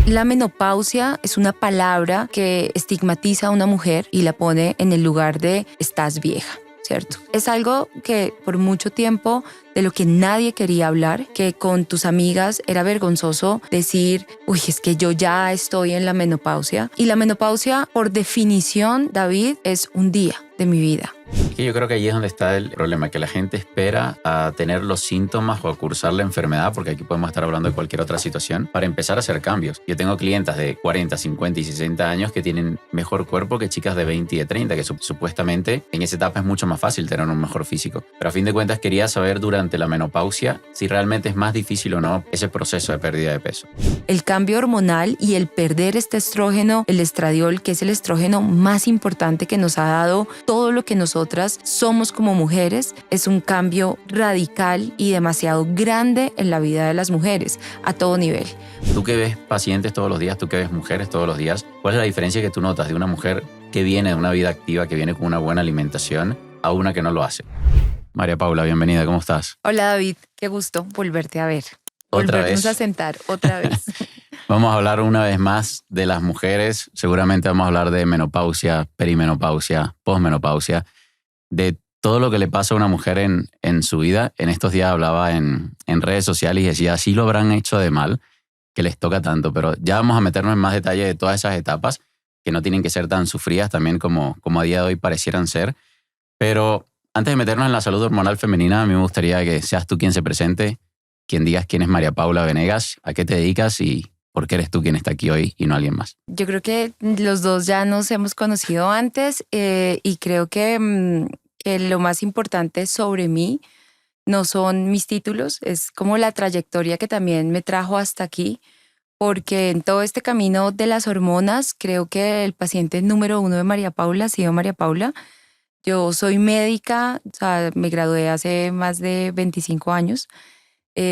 La menopausia es una palabra que estigmatiza a una mujer y la pone en el lugar de estás vieja, ¿cierto? Es algo que por mucho tiempo de lo que nadie quería hablar, que con tus amigas era vergonzoso decir, uy, es que yo ya estoy en la menopausia. Y la menopausia, por definición, David, es un día de mi vida. Es que yo creo que ahí es donde está el problema, que la gente espera a tener los síntomas o a cursar la enfermedad, porque aquí podemos estar hablando de cualquier otra situación, para empezar a hacer cambios. Yo tengo clientas de 40, 50 y 60 años que tienen mejor cuerpo que chicas de 20 y de 30, que supuestamente en esa etapa es mucho más fácil tener un mejor físico. Pero a fin de cuentas quería saber durante la menopausia si realmente es más difícil o no ese proceso de pérdida de peso. El cambio hormonal y el perder este estrógeno, el estradiol, que es el estrógeno más importante que nos ha dado todo lo que nosotras somos como mujeres, es un cambio radical y demasiado grande en la vida de las mujeres a todo nivel. Tú que ves pacientes todos los días, tú que ves mujeres todos los días, ¿cuál es la diferencia que tú notas de una mujer que viene de una vida activa, que viene con una buena alimentación, a una que no lo hace? María Paula, bienvenida, ¿cómo estás? Hola David, qué gusto volverte a ver. ¿Otra Volvernos vez? a sentar otra vez. Vamos a hablar una vez más de las mujeres. Seguramente vamos a hablar de menopausia, perimenopausia, posmenopausia, de todo lo que le pasa a una mujer en su vida. En estos días hablaba en redes sociales y decía, sí lo habrán hecho de mal, que les toca tanto, pero ya vamos a meternos en más detalle de todas esas etapas que no tienen que ser tan sufridas también como a día de hoy parecieran ser. Pero antes de meternos en la salud hormonal femenina, a mí me gustaría que seas tú quien se presente, quien digas quién es María Paula Venegas, a qué te dedicas y por qué eres tú quien está aquí hoy y no alguien más. Yo creo que los dos ya nos hemos conocido antes y creo que lo más importante sobre mí no son mis títulos, es como la trayectoria que también me trajo hasta aquí, porque en todo este camino de las hormonas creo que el paciente número uno de María Paula ha sido María Paula. Yo soy médica, o sea, me gradué hace más de 25 años.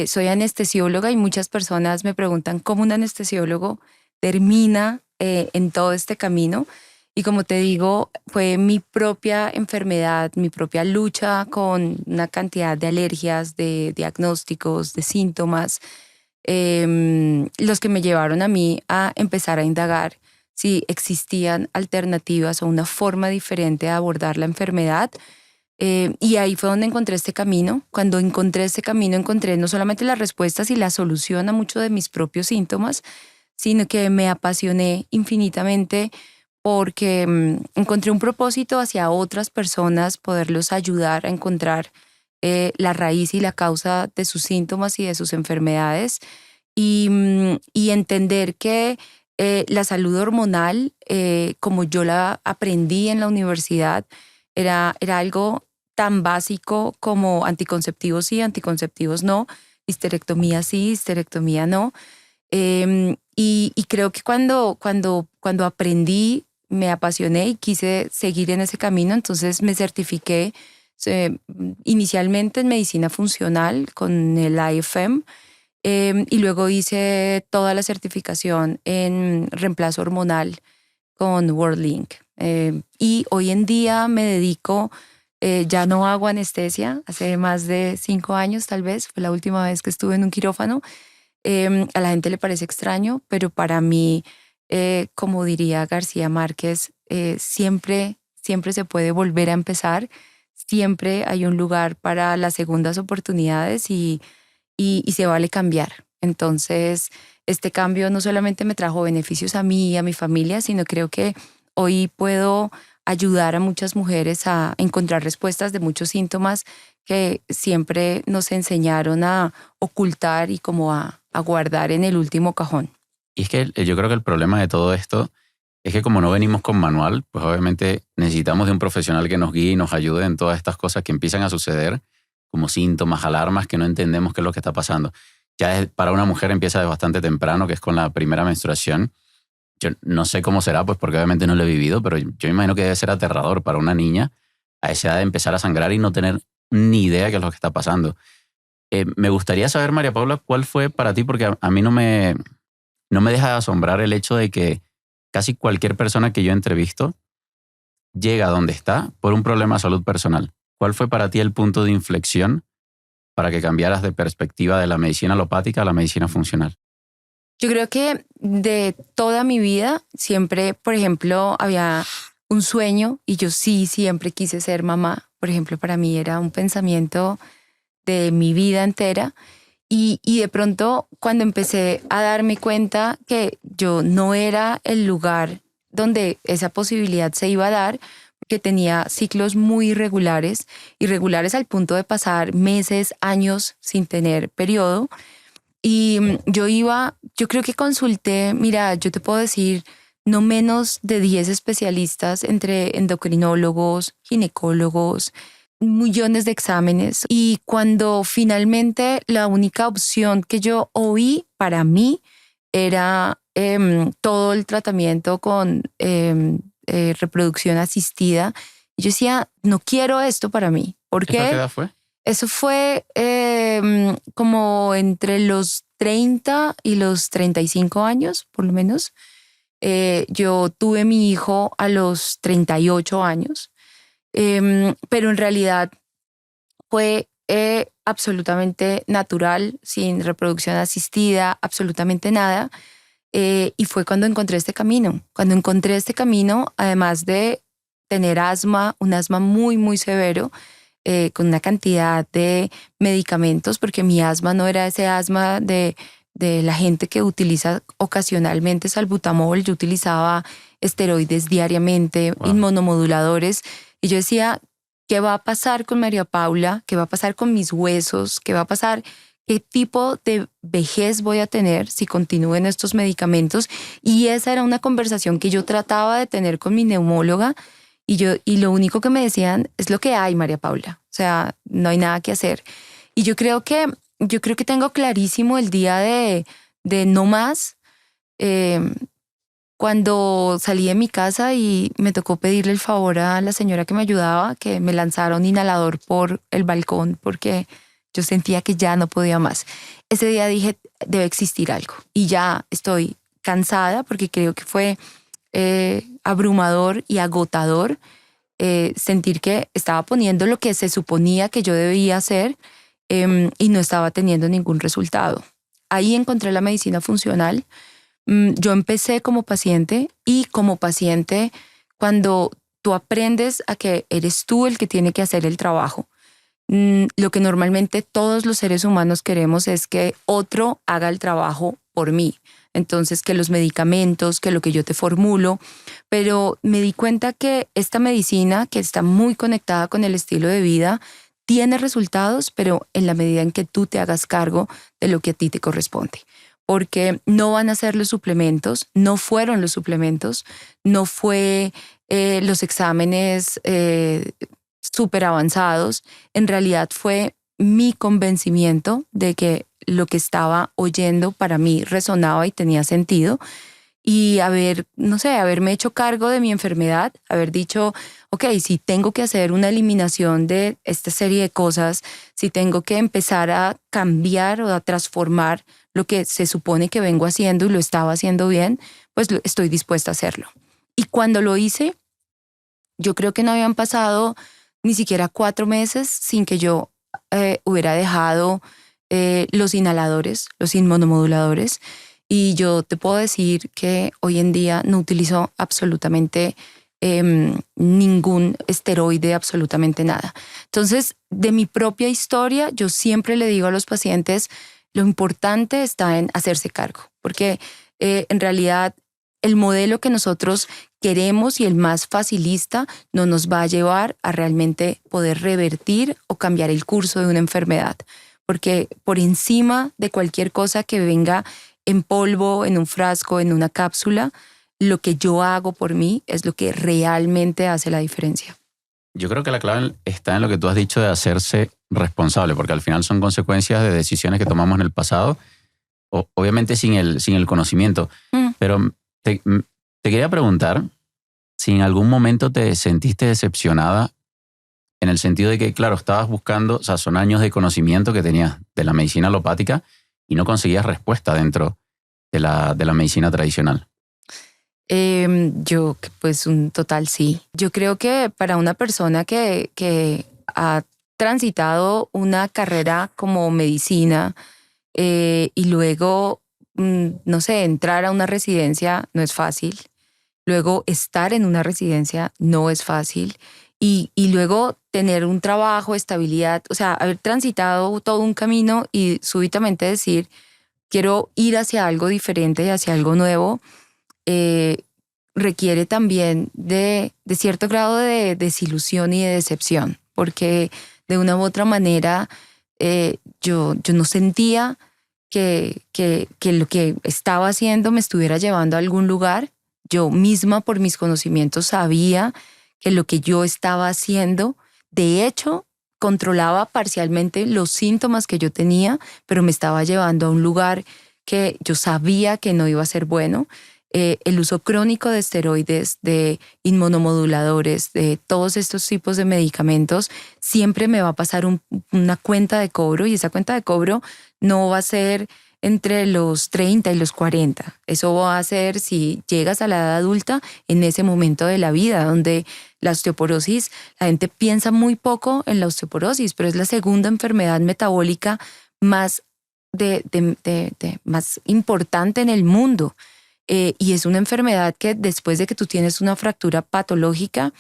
Soy anestesióloga y muchas personas me preguntan cómo un anestesiólogo termina en todo este camino. Y como te digo, fue mi propia enfermedad, mi propia lucha con una cantidad de alergias, de diagnósticos, de síntomas, los que me llevaron a mí a empezar a indagar si existían alternativas o una forma diferente de abordar la enfermedad. Y ahí fue donde encontré este camino. Cuando encontré este camino, encontré no solamente las respuestas y la solución a muchos de mis propios síntomas, sino que me apasioné infinitamente porque encontré un propósito hacia otras personas, poderlos ayudar a encontrar la raíz y la causa de sus síntomas y de sus enfermedades y entender que la salud hormonal, como yo la aprendí en la universidad, era algo tan básico como anticonceptivos sí, anticonceptivos no, histerectomía sí, histerectomía no. Y creo que cuando aprendí, me apasioné y quise seguir en ese camino, entonces me certifiqué inicialmente en medicina funcional con el IFM y luego hice toda la certificación en reemplazo hormonal con WorldLink. Y hoy en día me dedico, ya no hago anestesia, hace más de 5 años tal vez, fue la última vez que estuve en un quirófano. A la gente le parece extraño, pero para mí, como diría García Márquez, siempre se puede volver a empezar, siempre hay un lugar para las segundas oportunidades y se vale cambiar. Entonces, este cambio no solamente me trajo beneficios a mí y a mi familia, sino creo que hoy puedo ayudar a muchas mujeres a encontrar respuestas de muchos síntomas que siempre nos enseñaron a ocultar y como a guardar en el último cajón. Y es que yo creo que el problema de todo esto es que como no venimos con manual, pues obviamente necesitamos de un profesional que nos guíe y nos ayude en todas estas cosas que empiezan a suceder, como síntomas, alarmas, que no entendemos qué es lo que está pasando. Ya para una mujer empieza de bastante temprano, que es con la primera menstruación. Yo no sé cómo será, pues porque obviamente no lo he vivido, pero yo imagino que debe ser aterrador para una niña a esa edad de empezar a sangrar y no tener ni idea qué es lo que está pasando. Me gustaría saber, María Paula, cuál fue para ti, porque a mí no me deja de asombrar el hecho de que casi cualquier persona que yo entrevisto llega a donde está por un problema de salud personal. ¿Cuál fue para ti el punto de inflexión para que cambiaras de perspectiva de la medicina alopática a la medicina funcional? Yo creo que de toda mi vida siempre, por ejemplo, había un sueño y yo sí siempre quise ser mamá. Por ejemplo, para mí era un pensamiento de mi vida entera. Y de pronto, cuando empecé a darme cuenta que yo no era el lugar donde esa posibilidad se iba a dar, que tenía ciclos muy irregulares, irregulares al punto de pasar meses, años sin tener periodo. Y yo creo que consulté, mira, yo te puedo decir, no menos de 10 especialistas entre endocrinólogos, ginecólogos, millones de exámenes. Y cuando finalmente la única opción que yo oí para mí era todo el tratamiento con reproducción asistida, yo decía, no quiero esto para mí. ¿Por ¿Esto a qué qué? edad fue? Eso fue como entre los 30 y los 35 años, por lo menos. Yo tuve mi hijo a los 38 años, pero en realidad fue absolutamente natural, sin reproducción asistida, absolutamente nada. Y fue cuando encontré este camino. Cuando encontré este camino, además de tener asma, un asma muy, muy severo, con una cantidad de medicamentos, porque mi asma no era ese asma de la gente que utiliza ocasionalmente salbutamol. Yo utilizaba esteroides diariamente, Wow. inmunomoduladores, y yo decía, ¿qué va a pasar con María Paula? ¿Qué va a pasar con mis huesos? ¿Qué va a pasar? ¿Qué tipo de vejez voy a tener si continúen estos medicamentos? Y esa era una conversación que yo trataba de tener con mi neumóloga, y lo único que me decían es lo que hay, María Paula. O sea, no hay nada que hacer. Y yo creo que tengo clarísimo el día de no más. eh, Cuando salí de mi casa y me tocó pedirle el favor a la señora que me ayudaba, que me lanzara un inhalador por el balcón porque yo sentía que ya no podía más. Ese día dije, debe existir algo. Y ya estoy cansada porque creo que fue abrumador y agotador sentir que estaba poniendo lo que se suponía que yo debía hacer y no estaba teniendo ningún resultado. Ahí encontré la medicina funcional. Yo empecé como paciente, y como paciente, cuando tú aprendes a que eres tú el que tiene que hacer el trabajo, lo que normalmente todos los seres humanos queremos es que otro haga el trabajo por mí. Entonces, que los medicamentos, que lo que yo te formulo, pero me di cuenta que esta medicina, que está muy conectada con el estilo de vida, tiene resultados, pero en la medida en que tú te hagas cargo de lo que a ti te corresponde. Porque no van a ser los suplementos, no fueron los suplementos, no fue los exámenes súper avanzados. En realidad fue mi convencimiento de que lo que estaba oyendo para mí resonaba y tenía sentido, y no sé, haberme hecho cargo de mi enfermedad, haber dicho, ok, si tengo que hacer una eliminación de esta serie de cosas, si tengo que empezar a cambiar o a transformar lo que se supone que vengo haciendo y lo estaba haciendo bien, pues estoy dispuesta a hacerlo. Y cuando lo hice, yo creo que no habían pasado ni siquiera 4 meses sin que yo hubiera dejado los inhaladores, los inmunomoduladores. Y yo te puedo decir que hoy en día no utilizo absolutamente ningún esteroide, absolutamente nada. Entonces, de mi propia historia, yo siempre le digo a los pacientes, lo importante está en hacerse cargo, porque en realidad el modelo que nosotros queremos y el más facilista no nos va a llevar a realmente poder revertir o cambiar el curso de una enfermedad, porque por encima de cualquier cosa que venga en polvo, en un frasco, en una cápsula, lo que yo hago por mí es lo que realmente hace la diferencia. Yo creo que la clave está en lo que tú has dicho de hacerse responsable, porque al final son consecuencias de decisiones que tomamos en el pasado, obviamente sin el conocimiento. Pero te quería preguntar si en algún momento te sentiste decepcionada en el sentido de que, claro, estabas buscando, o sea, son años de conocimiento que tenías de la medicina alopática y no conseguías respuesta dentro de la medicina tradicional. Pues un total sí. Yo creo que para una persona que ha transitado una carrera como medicina y luego no sé, entrar a una residencia no es fácil. Luego estar en una residencia no es fácil. Y luego tener un trabajo, estabilidad, o sea, haber transitado todo un camino y súbitamente decir, quiero ir hacia algo diferente, hacia algo nuevo, eh, requiere también de cierto grado de desilusión y de decepción, porque de una u otra manera yo no sentía que lo que estaba haciendo me estuviera llevando a algún lugar. Yo misma por mis conocimientos sabía que lo que yo estaba haciendo, de hecho, controlaba parcialmente los síntomas que yo tenía, pero me estaba llevando a un lugar que yo sabía que no iba a ser bueno. El uso crónico de esteroides, de inmunomoduladores, de todos estos tipos de medicamentos, siempre me va a pasar una cuenta de cobro, y esa cuenta de cobro no va a ser entre los 30 y los 40. Eso va a ser si llegas a la edad adulta en ese momento de la vida, donde la osteoporosis, la gente piensa muy poco en la osteoporosis, pero es la segunda enfermedad metabólica más, más importante en el mundo. Y es una enfermedad que después de que tú tienes una fractura patológica,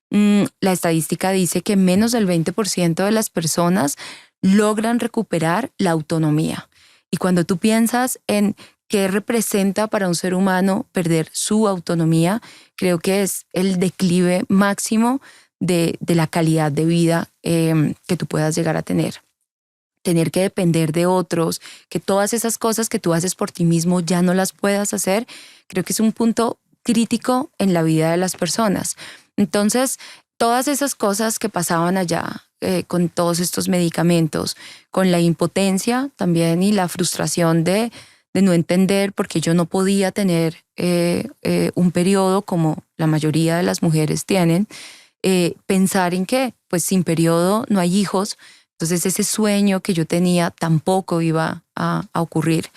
la estadística dice que menos del 20% de las personas logran recuperar la autonomía. Y cuando tú piensas en qué representa para un ser humano perder su autonomía, creo que es el declive máximo de la calidad de vida que tú puedas llegar a tener. Tener que depender de otros, que todas esas cosas que tú haces por ti mismo ya no las puedas hacer, creo que es un punto crítico en la vida de las personas. Entonces, todas esas cosas que pasaban allá, con todos estos medicamentos, con la impotencia también y la frustración de no entender porque yo no podía tener un periodo como la mayoría de las mujeres tienen, pensar en que pues sin periodo no hay hijos. Entonces ese sueño que yo tenía tampoco iba a ocurrir.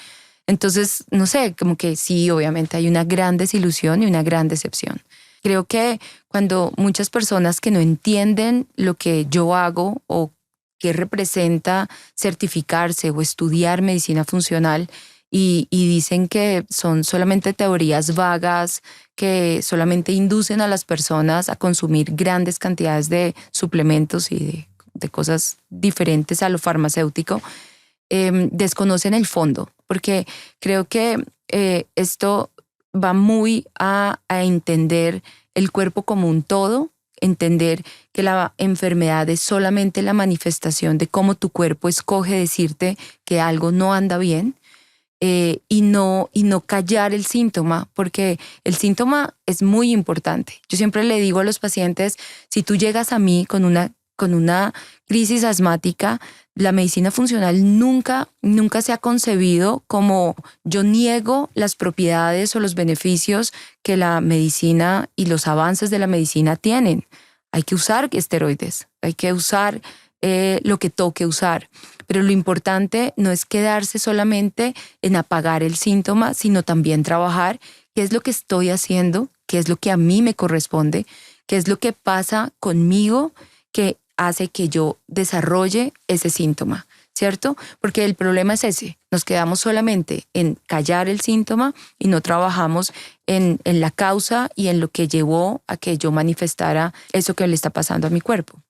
Entonces, no sé, como que sí, obviamente hay una gran desilusión y una gran decepción. Creo que cuando muchas personas que no entienden lo que yo hago o qué representa certificarse o estudiar medicina funcional y dicen que son solamente teorías vagas que solamente inducen a las personas a consumir grandes cantidades de suplementos y de cosas diferentes a lo farmacéutico, desconocen el fondo, porque creo que esto va muy a entender el cuerpo como un todo, entender que la enfermedad es solamente la manifestación de cómo tu cuerpo escoge decirte que algo no anda bien, y no callar el síntoma, porque el síntoma es muy importante. Yo siempre le digo a los pacientes, si tú llegas a mí con una crisis asmática, la medicina funcional nunca se ha concebido como yo niego las propiedades o los beneficios que la medicina y los avances de la medicina tienen. Hay que usar esteroides, hay que usar lo que toque usar. Pero lo importante no es quedarse solamente en apagar el síntoma, sino también trabajar qué es lo que estoy haciendo, qué es lo que a mí me corresponde, qué es lo que pasa conmigo que hace que yo desarrolle ese síntoma, ¿cierto? Porque el problema es ese, nos quedamos solamente en callar el síntoma y no trabajamos en la causa y en lo que llevó a que yo manifestara eso que le está pasando a mi cuerpo.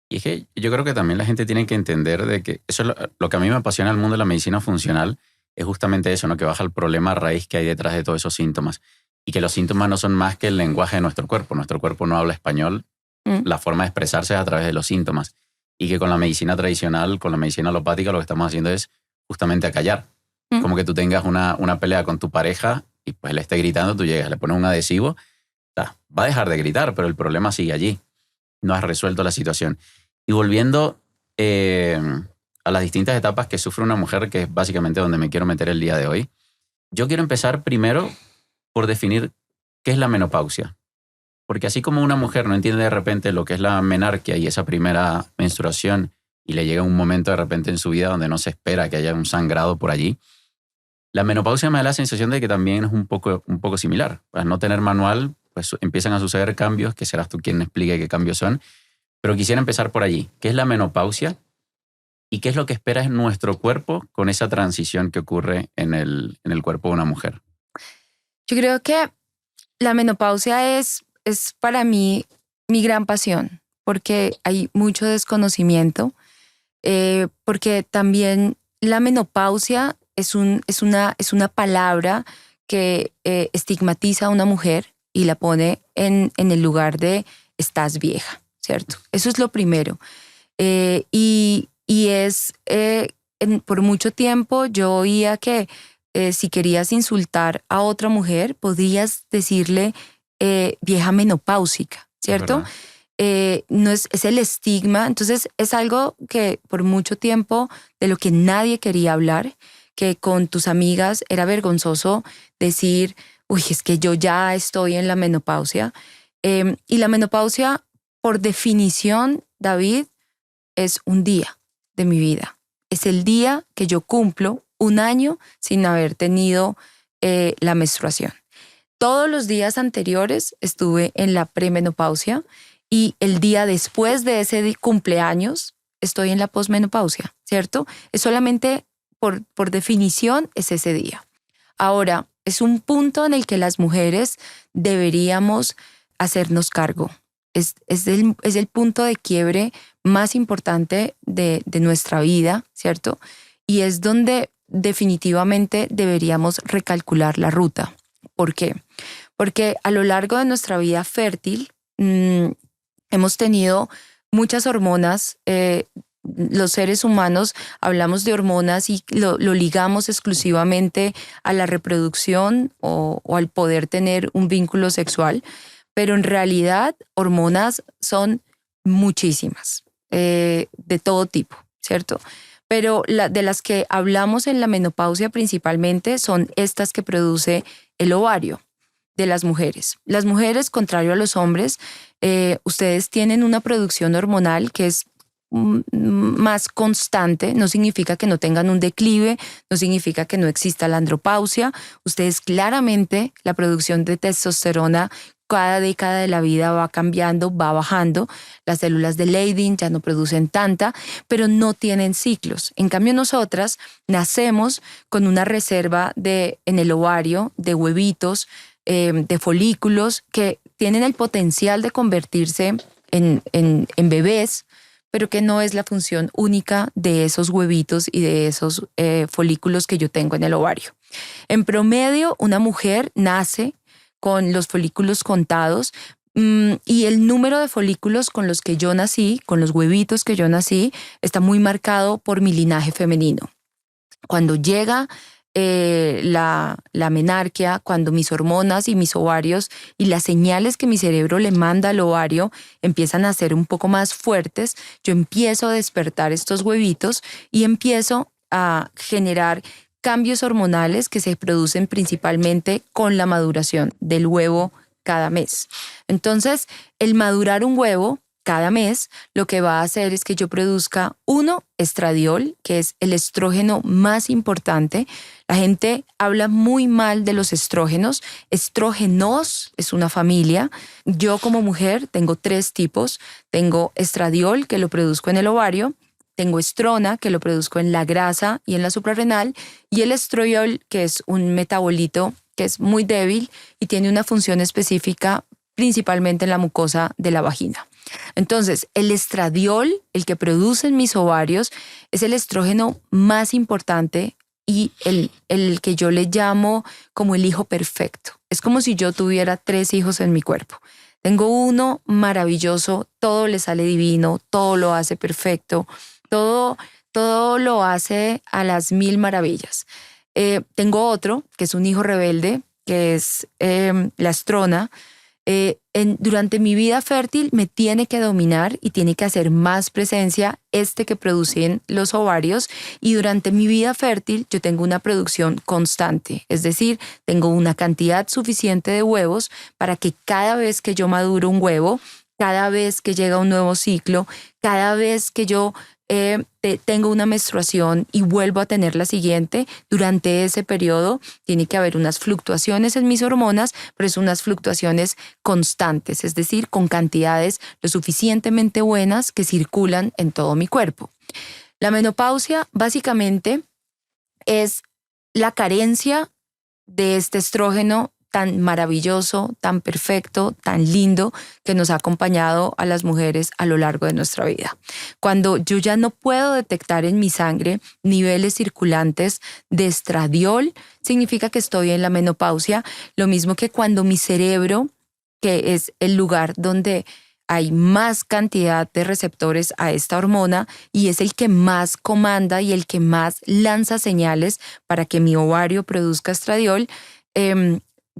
Y es que yo creo que también la gente tiene que entender de que eso es lo que a mí me apasiona el mundo de la medicina funcional, es justamente eso, ¿no? Que baja el problema raíz que hay detrás de todos esos síntomas. Y que los síntomas no son más que el lenguaje de nuestro cuerpo. Nuestro cuerpo no habla español. La forma de expresarse es a través de los síntomas. Y que con la medicina tradicional, con la medicina alopática, lo que estamos haciendo es justamente acallar. Como que tú tengas una pelea con tu pareja y pues le esté gritando, tú llegas, le pones un adhesivo, va a dejar de gritar, pero el problema sigue allí. No has resuelto la situación. Y volviendo a las distintas etapas que sufre una mujer, que es básicamente donde me quiero meter el día de hoy, yo quiero empezar primero por definir qué es la menopausia. Porque así como una mujer no entiende de repente lo que es la menarquia y esa primera menstruación y le llega un momento de repente en su vida donde no se espera que haya un sangrado por allí, la menopausia me da la sensación de que también es un poco similar. Al no tener manual, pues empiezan a suceder cambios, que serás tú quien explique qué cambios son. Pero quisiera empezar por allí. ¿Qué es la menopausia? ¿Y qué es lo que espera en nuestro cuerpo con esa transición que ocurre en el cuerpo de una mujer? Yo creo que la menopausia es para mí mi gran pasión, porque hay mucho desconocimiento, porque también la menopausia es una palabra que estigmatiza a una mujer y la pone en el lugar de estás vieja, ¿cierto? Eso es lo primero. Y por mucho tiempo yo oía que si querías insultar a otra mujer, podías decirle vieja menopáusica, ¿cierto? No es el estigma. Entonces es algo que por mucho tiempo de lo que nadie quería hablar, que con tus amigas era vergonzoso decir, uy, es que yo ya estoy en la menopausia. Y la menopausia, por definición, David, es un día de mi vida. Es el día que yo cumplo un año sin haber tenido la menstruación. Todos los días anteriores estuve en la premenopausia y el día después de ese cumpleaños estoy en la posmenopausia, ¿cierto? Es solamente por definición es ese día. Ahora, es un punto en el que las mujeres deberíamos hacernos cargo. Es el punto de quiebre más importante de nuestra vida, ¿cierto? Y es donde definitivamente deberíamos recalcular la ruta. ¿Por qué? Porque a lo largo de nuestra vida fértil hemos tenido muchas hormonas. Los seres humanos hablamos de hormonas y lo ligamos exclusivamente a la reproducción o al poder tener un vínculo sexual, pero en realidad hormonas son muchísimas, de todo tipo, ¿cierto? Pero de las que hablamos en la menopausia principalmente son estas que produce el ovario de las mujeres. Las mujeres, contrario a los hombres, ustedes tienen una producción hormonal que es más constante. No significa que no tengan un declive, no significa que no exista la andropausia. Ustedes claramente, la producción de testosterona cada década de la vida va cambiando, va bajando. Las células de Leydig ya no producen tanta, pero no tienen ciclos. En cambio, nosotras nacemos con una reserva en el ovario de huevitos, de folículos que tienen el potencial de convertirse en bebés, pero que no es la función única de esos huevitos y de esos folículos que yo tengo en el ovario. En promedio, una mujer nace con los folículos contados y el número de folículos con los que yo nací, con los huevitos que yo nací, está muy marcado por mi linaje femenino. Cuando llega la menarquia, cuando mis hormonas y mis ovarios y las señales que mi cerebro le manda al ovario empiezan a ser un poco más fuertes, yo empiezo a despertar estos huevitos y empiezo a generar cambios hormonales que se producen principalmente con la maduración del huevo cada mes. Entonces, el madurar un huevo cada mes lo que va a hacer es que yo produzca estradiol, que es el estrógeno más importante. La gente habla muy mal de los estrógenos. Estrógenos es una familia. Yo como mujer tengo 3 tipos. Tengo estradiol, que lo produzco en el ovario. Tengo estrona, que lo produzco en la grasa y en la suprarrenal. Y el estradiol, que es un metabolito que es muy débil y tiene una función específica principalmente en la mucosa de la vagina. Entonces, el estradiol, el que producen mis ovarios, es el estrógeno más importante y el que yo le llamo como el hijo perfecto. Es como si yo tuviera 3 hijos en mi cuerpo. Tengo uno maravilloso, todo le sale divino, todo lo hace perfecto, todo lo hace a las 1000 maravillas. Tengo otro, que es un hijo rebelde, que es la estrona. Durante mi vida fértil me tiene que dominar y tiene que hacer más presencia que producen los ovarios, y durante mi vida fértil yo tengo una producción constante, es decir, tengo una cantidad suficiente de huevos para que cada vez que yo maduro un huevo, cada vez que llega un nuevo ciclo, cada vez que yo tengo una menstruación y vuelvo a tener la siguiente, durante ese periodo tiene que haber unas fluctuaciones en mis hormonas, pero es unas fluctuaciones constantes, es decir, con cantidades lo suficientemente buenas que circulan en todo mi cuerpo. La menopausia básicamente es la carencia de este estrógeno tan maravilloso, tan perfecto, tan lindo que nos ha acompañado a las mujeres a lo largo de nuestra vida. Cuando yo ya no puedo detectar en mi sangre niveles circulantes de estradiol, significa que estoy en la menopausia. Lo mismo que cuando mi cerebro, que es el lugar donde hay más cantidad de receptores a esta hormona y es el que más comanda y el que más lanza señales para que mi ovario produzca estradiol,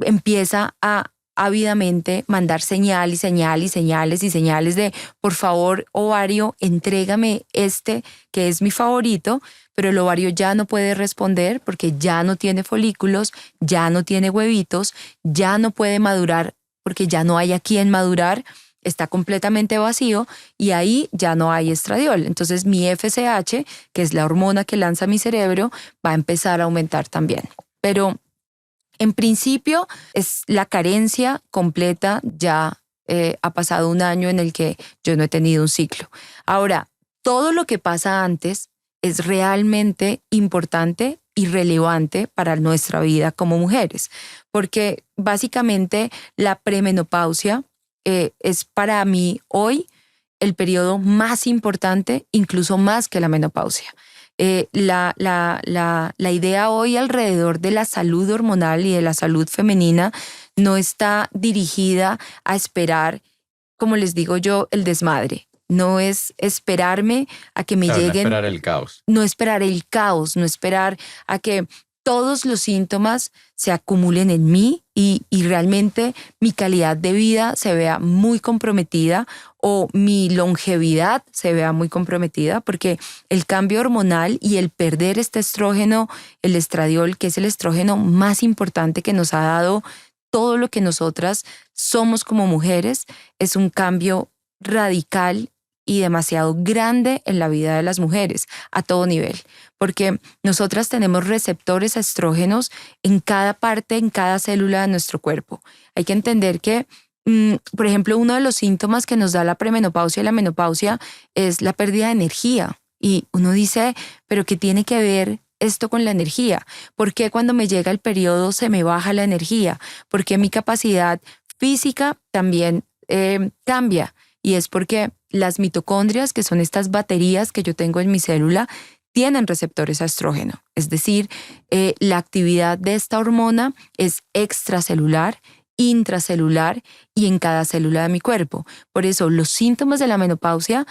empieza a ávidamente mandar señal y señal y señales y señales de, por favor, ovario, entrégame este que es mi favorito, pero el ovario ya no puede responder porque ya no tiene folículos, ya no tiene huevitos, ya no puede madurar porque ya no hay a quien madurar, está completamente vacío y ahí ya no hay estradiol. Entonces mi FSH, que es la hormona que lanza mi cerebro, va a empezar a aumentar también. Pero en principio es la carencia completa, ya ha pasado un año en el que yo no he tenido un ciclo. Ahora, todo lo que pasa antes es realmente importante y relevante para nuestra vida como mujeres, porque básicamente la premenopausia es para mí hoy el periodo más importante, incluso más que la menopausia. La idea hoy alrededor de la salud hormonal y de la salud femenina no está dirigida a esperar, como les digo yo, el desmadre. No es esperarme a que me Claro, no lleguen, esperar el caos. no esperar el caos, no esperar a que todos los síntomas se acumulen en mí y realmente mi calidad de vida se vea muy comprometida o mi longevidad se vea muy comprometida, porque el cambio hormonal y el perder este estrógeno, el estradiol, que es el estrógeno más importante que nos ha dado todo lo que nosotras somos como mujeres, es un cambio radical y demasiado grande en la vida de las mujeres a todo nivel, porque nosotras tenemos receptores a estrógenos en cada parte, en cada célula de nuestro cuerpo. Hay que entender que, por ejemplo, uno de los síntomas que nos da la premenopausia y la menopausia es la pérdida de energía. Y uno dice, ¿pero qué tiene que ver esto con la energía? ¿Por qué cuando me llega el periodo se me baja la energía? ¿Por qué mi capacidad física también cambia? Y es porque las mitocondrias, que son estas baterías que yo tengo en mi célula, tienen receptores a estrógeno. Es decir, la actividad de esta hormona es extracelular, intracelular y en cada célula de mi cuerpo. Por eso los síntomas de la menopausia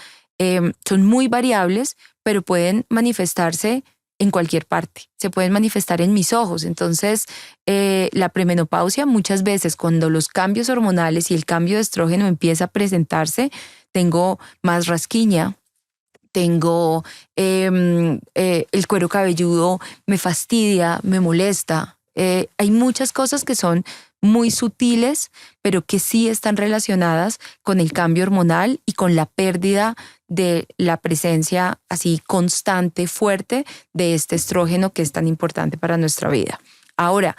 son muy variables, pero pueden manifestarse en cualquier parte. Se pueden manifestar en mis ojos. Entonces, la premenopausia muchas veces cuando los cambios hormonales y el cambio de estrógeno empieza a presentarse, tengo más rasquiña, tengo el cuero cabelludo, me fastidia, me molesta. Hay muchas cosas que son muy sutiles, pero que sí están relacionadas con el cambio hormonal y con la pérdida de la presencia así constante, fuerte de este estrógeno que es tan importante para nuestra vida. Ahora,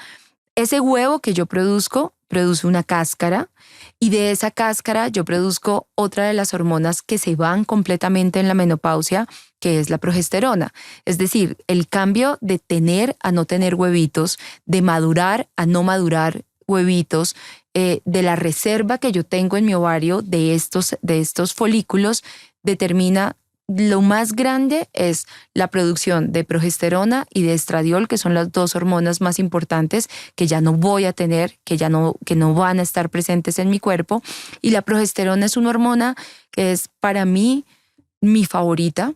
ese huevo que yo produzco produce una cáscara y de esa cáscara yo produzco otra de las hormonas que se van completamente en la menopausia, que es la progesterona. Es decir, el cambio de tener a no tener huevitos, de madurar a no madurar huevitos, de la reserva que yo tengo en mi ovario de estos folículos, determina lo más grande es la producción de progesterona y de estradiol, que son las dos hormonas más importantes que ya no voy a tener, que no van a estar presentes en mi cuerpo. Y la progesterona es una hormona que es para mí mi favorita.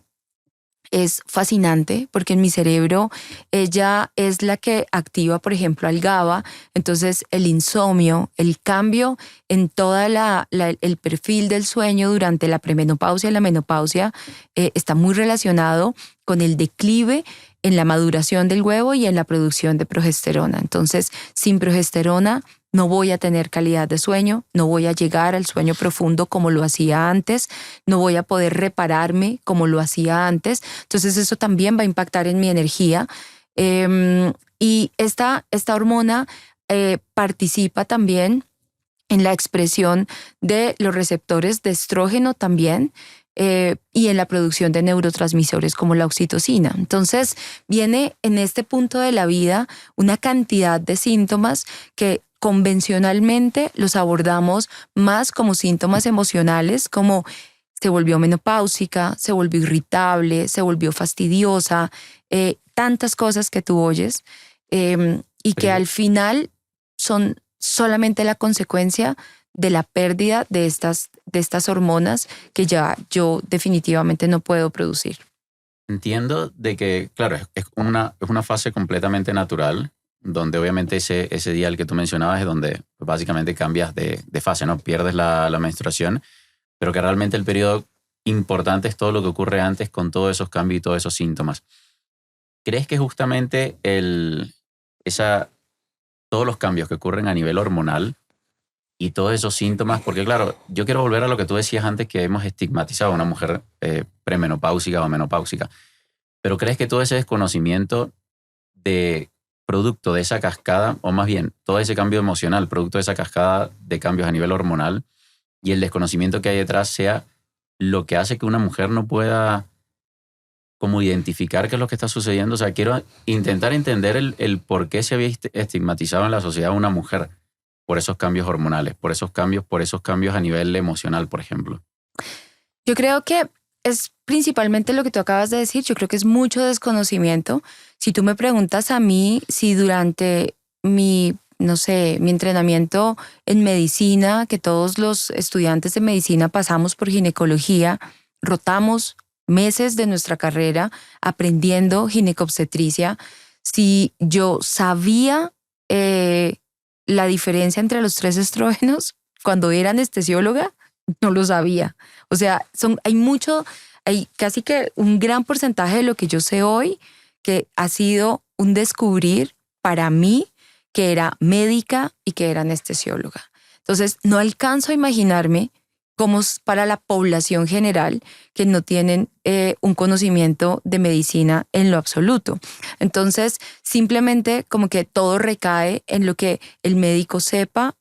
Es fascinante porque en mi cerebro ella es la que activa, por ejemplo, al GABA. Entonces el insomnio, el cambio en toda el perfil del sueño durante la premenopausia y la menopausia está muy relacionado con el declive en la maduración del huevo y en la producción de progesterona. Entonces, sin progesterona no voy a tener calidad de sueño, no voy a llegar al sueño profundo como lo hacía antes, no voy a poder repararme como lo hacía antes. Entonces eso también va a impactar en mi energía. Y esta hormona participa también en la expresión de los receptores de estrógeno también. y en la producción de neurotransmisores como la oxitocina. Entonces viene en este punto de la vida una cantidad de síntomas que convencionalmente los abordamos más como síntomas emocionales, como se volvió menopáusica, se volvió irritable, se volvió fastidiosa, tantas cosas que tú oyes, y que al final son solamente la consecuencia de la pérdida de estas hormonas que ya yo definitivamente no puedo producir. Entiendo de que, claro, es una fase completamente natural, donde obviamente ese día al que tú mencionabas es donde básicamente cambias de fase, ¿no? Pierdes la menstruación, pero que realmente el periodo importante es todo lo que ocurre antes con todos esos cambios y todos esos síntomas. ¿Crees que justamente todos los cambios que ocurren a nivel hormonal y todos esos síntomas, porque claro, yo quiero volver a lo que tú decías antes, que hemos estigmatizado a una mujer premenopáusica o menopáusica, pero crees que todo ese desconocimiento de producto de esa cascada, o más bien todo ese cambio emocional, producto de esa cascada de cambios a nivel hormonal y el desconocimiento que hay detrás sea lo que hace que una mujer no pueda como identificar qué es lo que está sucediendo? O sea, quiero intentar entender el por qué se había estigmatizado en la sociedad a una mujer por esos cambios hormonales, por esos cambios a nivel emocional, por ejemplo. Yo creo que es principalmente lo que tú acabas de decir. Yo creo que es mucho desconocimiento. Si tú me preguntas a mí si durante mi, no sé, mi entrenamiento en medicina, que todos los estudiantes de medicina pasamos por ginecología, rotamos meses de nuestra carrera aprendiendo ginecobstetricia, si yo sabía la diferencia entre los tres estrógenos cuando era anestesióloga, no lo sabía. O sea, hay casi que un gran porcentaje de lo que yo sé hoy que ha sido un descubrir para mí, que era médica y que era anestesióloga. Entonces, no alcanzo a imaginarme cómo es para la población general que no tienen un conocimiento de medicina en lo absoluto. Entonces, simplemente como que todo recae en lo que el médico sepa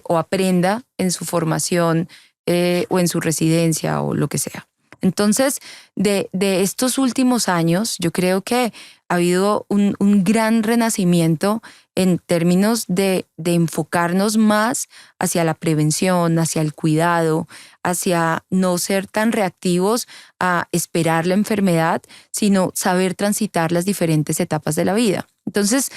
o aprenda en su formación o en su residencia o lo que sea. Entonces, de estos últimos años, yo creo que ha habido un gran renacimiento en términos de enfocarnos más hacia la prevención, hacia el cuidado, hacia no ser tan reactivos a esperar la enfermedad, sino saber transitar las diferentes etapas de la vida. Entonces,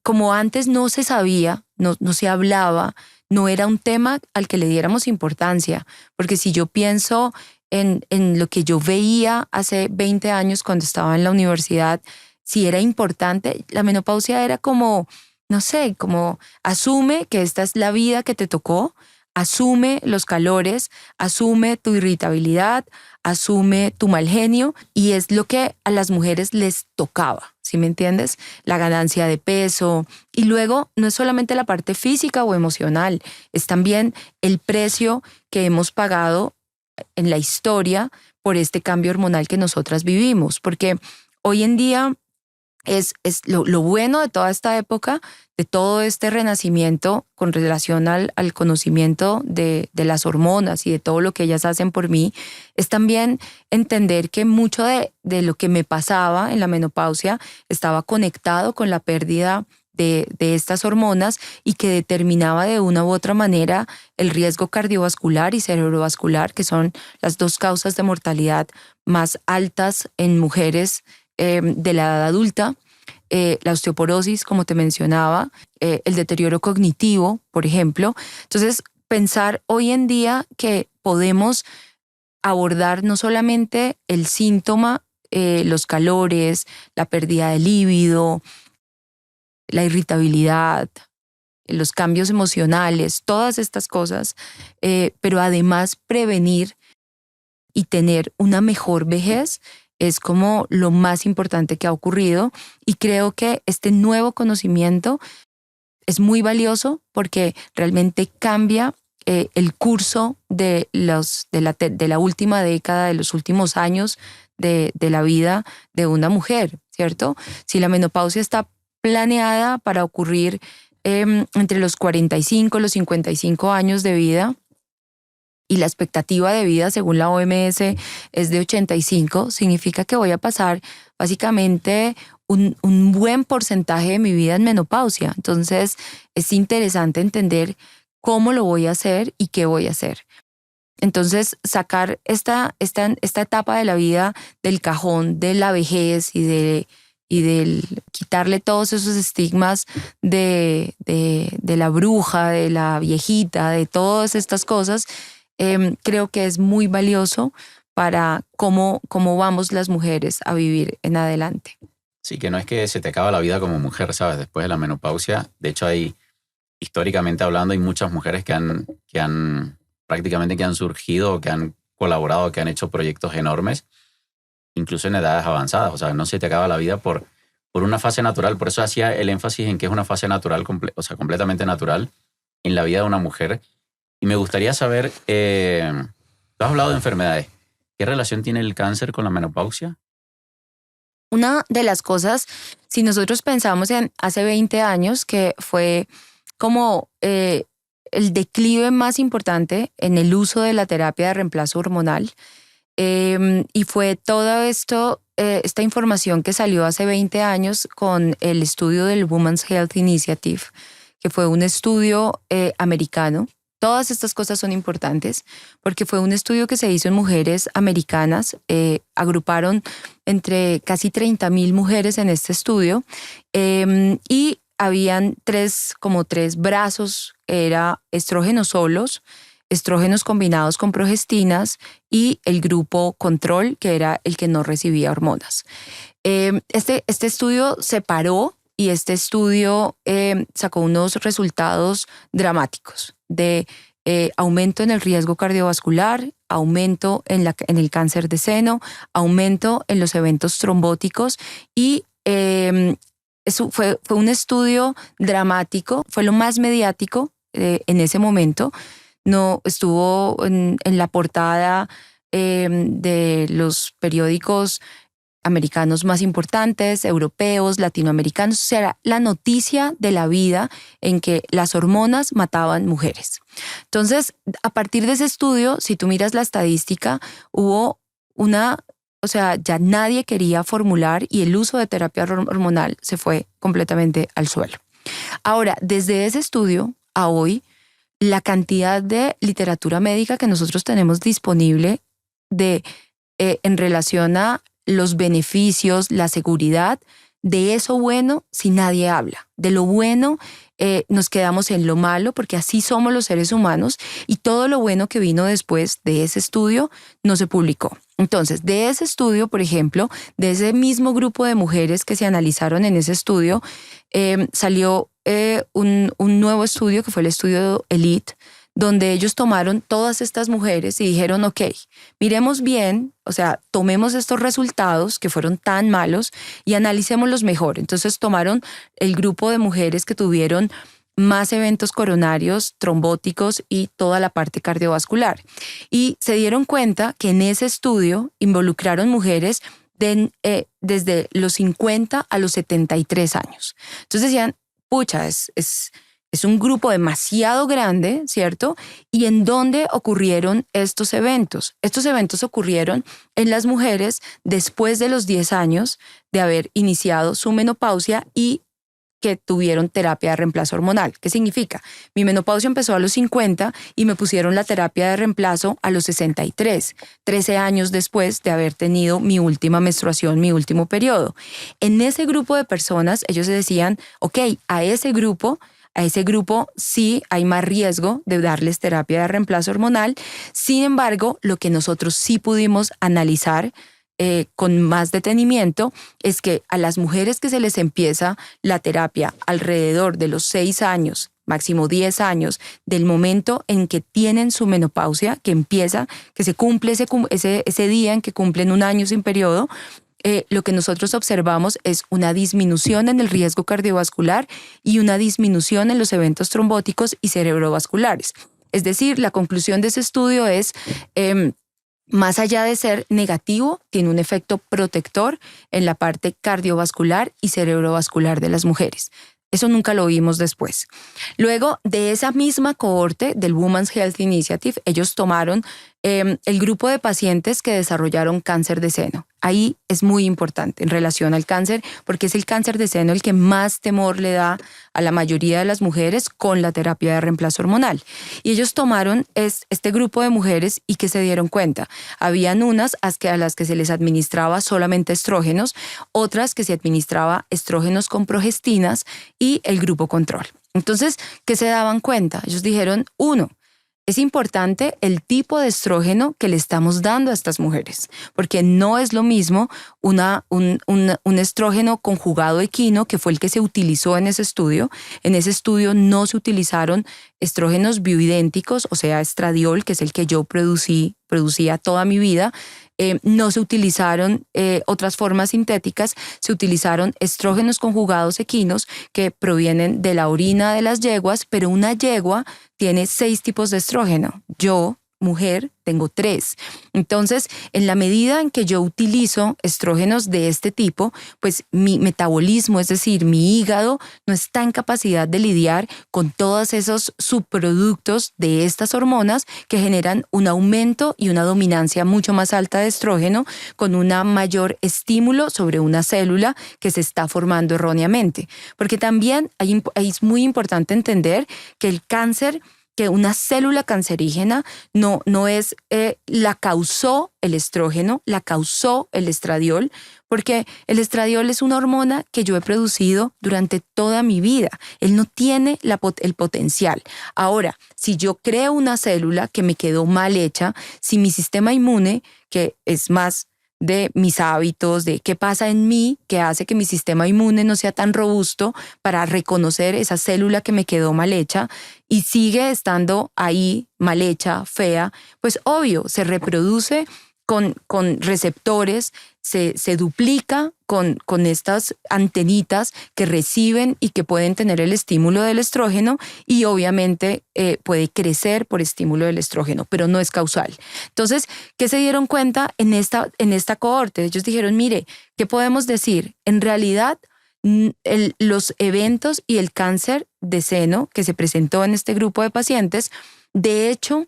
como antes no se sabía, no se hablaba, no era un tema al que le diéramos importancia, porque si yo pienso en lo que yo veía hace 20 años cuando estaba en la universidad, si era importante, la menopausia era como, no sé, como asume que esta es la vida que te tocó, asume los calores, asume tu irritabilidad, asume tu mal genio, y es lo que a las mujeres les tocaba, ¿sí me entiendes? La ganancia de peso, y luego no es solamente la parte física o emocional, es también el precio que hemos pagado en la historia por este cambio hormonal que nosotras vivimos, porque hoy en día es lo bueno de toda esta época, de todo este renacimiento con relación al conocimiento de las hormonas y de todo lo que ellas hacen por mí, es también entender que mucho de lo que me pasaba en la menopausia estaba conectado con la pérdida de estas hormonas y que determinaba de una u otra manera el riesgo cardiovascular y cerebrovascular, que son las dos causas de mortalidad más altas en mujeres de la edad adulta. La osteoporosis, como te mencionaba, el deterioro cognitivo, por ejemplo. Entonces, pensar hoy en día que podemos abordar no solamente el síntoma, los calores, la pérdida de líbido, la irritabilidad, los cambios emocionales, todas estas cosas, pero además prevenir y tener una mejor vejez es como lo más importante que ha ocurrido, y creo que este nuevo conocimiento es muy valioso porque realmente cambia el curso de la última década, de los últimos años de la vida de una mujer, ¿cierto? Si la menopausia está planeada para ocurrir entre los 45 y los 55 años de vida, y la expectativa de vida según la OMS es de 85, significa que voy a pasar básicamente un buen porcentaje de mi vida en menopausia. Entonces es interesante entender cómo lo voy a hacer y qué voy a hacer. Entonces, sacar esta etapa de la vida del cajón de la vejez y del quitarle todos esos estigmas de la bruja, de la viejita, de todas estas cosas, creo que es muy valioso para cómo vamos las mujeres a vivir en adelante. Sí, que no es que se te acaba la vida como mujer, ¿sabes? Después de la menopausia. De hecho, históricamente hablando, hay muchas mujeres que han prácticamente que han surgido, que han colaborado, que han hecho proyectos enormes, incluso en edades avanzadas. O sea, no se te acaba la vida por una fase natural. Por eso hacía el énfasis en que es una fase natural, o sea, completamente natural en la vida de una mujer. Y me gustaría saber, tú has hablado de enfermedades. ¿Qué relación tiene el cáncer con la menopausia? Una de las cosas, si nosotros pensamos en hace 20 años, que fue como el declive más importante en el uso de la terapia de reemplazo hormonal, y fue todo esto, esta información que salió hace 20 años con el estudio del Women's Health Initiative, que fue un estudio americano. Todas estas cosas son importantes porque fue un estudio que se hizo en mujeres americanas. Agruparon entre casi 30,000 mujeres en este estudio y habían tres brazos. Era estrógenos solos, estrógenos combinados con progestinas y el grupo control, que era el que no recibía hormonas. Este estudio se paró y este estudio sacó unos resultados dramáticos de aumento en el riesgo cardiovascular, aumento en el cáncer de seno, aumento en los eventos trombóticos y eso fue un estudio dramático, fue lo más mediático en ese momento. No estuvo en la portada de los periódicos americanos más importantes, europeos, latinoamericanos. O sea, era la noticia de la vida en que las hormonas mataban mujeres. Entonces, a partir de ese estudio, si tú miras la estadística, hubo ya nadie quería formular y el uso de terapia hormonal se fue completamente al suelo. Ahora, desde ese estudio a hoy, la cantidad de literatura médica que nosotros tenemos disponible en relación a los beneficios, la seguridad, de eso bueno, si nadie habla. De lo bueno nos quedamos en lo malo porque así somos los seres humanos y todo lo bueno que vino después de ese estudio no se publicó. Entonces, de ese estudio, por ejemplo, de ese mismo grupo de mujeres que se analizaron en ese estudio, salió un nuevo estudio que fue el estudio ELITE, donde ellos tomaron todas estas mujeres y dijeron, ok, miremos bien, o sea, tomemos estos resultados que fueron tan malos y analicémoslos mejor. Entonces tomaron el grupo de mujeres que tuvieron más eventos coronarios, trombóticos y toda la parte cardiovascular. Y se dieron cuenta que en ese estudio involucraron mujeres desde los 50 a los 73 años. Entonces decían, pucha, es un grupo demasiado grande, ¿cierto? ¿Y en dónde ocurrieron estos eventos? Estos eventos ocurrieron en las mujeres después de los 10 años de haber iniciado su menopausia y que tuvieron terapia de reemplazo hormonal. ¿Qué significa? Mi menopausia empezó a los 50 y me pusieron la terapia de reemplazo a los 63, 13 años después de haber tenido mi última menstruación, mi último periodo. En ese grupo de personas, ellos decían, ok, a ese grupo sí hay más riesgo de darles terapia de reemplazo hormonal. Sin embargo, lo que nosotros sí pudimos analizar con más detenimiento es que a las mujeres que se les empieza la terapia alrededor de los 6 años, máximo 10 años, del momento en que tienen su menopausia, que se cumple ese día en que cumplen un año sin periodo, lo que nosotros observamos es una disminución en el riesgo cardiovascular y una disminución en los eventos trombóticos y cerebrovasculares. Es decir, la conclusión de ese estudio es, más allá de ser negativo, tiene un efecto protector en la parte cardiovascular y cerebrovascular de las mujeres. Eso nunca lo vimos después. Luego de esa misma cohorte del Women's Health Initiative, ellos tomaron el grupo de pacientes que desarrollaron cáncer de seno. Ahí es muy importante en relación al cáncer, porque es el cáncer de seno el que más temor le da a la mayoría de las mujeres con la terapia de reemplazo hormonal. Y ellos tomaron este grupo de mujeres y que se dieron cuenta. Habían unas a las que se les administraba solamente estrógenos, otras que se administraba estrógenos con progestinas y el grupo control. Entonces, ¿qué se daban cuenta? Ellos dijeron, uno, es importante el tipo de estrógeno que le estamos dando a estas mujeres, porque no es lo mismo un estrógeno conjugado equino, que fue el que se utilizó en ese estudio. En ese estudio no se utilizaron estrógenos bioidénticos, o sea, estradiol, que es el que yo producía toda mi vida. No se utilizaron otras formas sintéticas, se utilizaron estrógenos conjugados equinos que provienen de la orina de las yeguas, pero una yegua tiene 6 tipos de estrógeno. Yo, mujer, tengo 3. Entonces, en la medida en que yo utilizo estrógenos de este tipo, pues mi metabolismo, es decir, mi hígado, no está en capacidad de lidiar con todos esos subproductos de estas hormonas que generan un aumento y una dominancia mucho más alta de estrógeno, con una mayor estímulo sobre una célula que se está formando erróneamente. Porque también es muy importante entender que el cáncer, que una célula cancerígena no es, la causó el estrógeno, la causó el estradiol, porque el estradiol es una hormona que yo he producido durante toda mi vida. Él no tiene el potencial. Ahora, si yo creo una célula que me quedó mal hecha, si mi sistema inmune, que es más de mis hábitos, de qué pasa en mí, que hace que mi sistema inmune no sea tan robusto para reconocer esa célula que me quedó mal hecha y sigue estando ahí mal hecha, fea, pues obvio, se reproduce con receptores, se duplica con estas antenitas que reciben y que pueden tener el estímulo del estrógeno y obviamente puede crecer por estímulo del estrógeno, pero no es causal. Entonces, ¿qué se dieron cuenta en esta cohorte? Ellos dijeron, mire, ¿qué podemos decir? En realidad, los eventos y el cáncer de seno que se presentó en este grupo de pacientes, de hecho,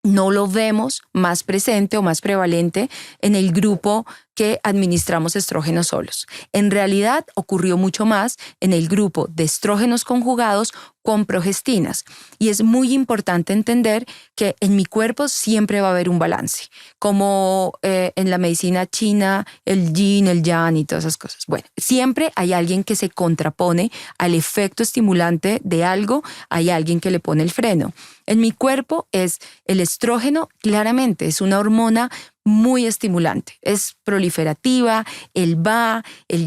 no lo vemos más presente o más prevalente en el grupo que administramos estrógenos solos. En realidad ocurrió mucho más en el grupo de estrógenos conjugados con progestinas. Y es muy importante entender que en mi cuerpo siempre va a haber un balance, como en la medicina china, el yin, el yang y todas esas cosas. Bueno, siempre hay alguien que se contrapone al efecto estimulante de algo, hay alguien que le pone el freno. En mi cuerpo es el estrógeno, claramente, es una hormona muy estimulante, es proliferativa, él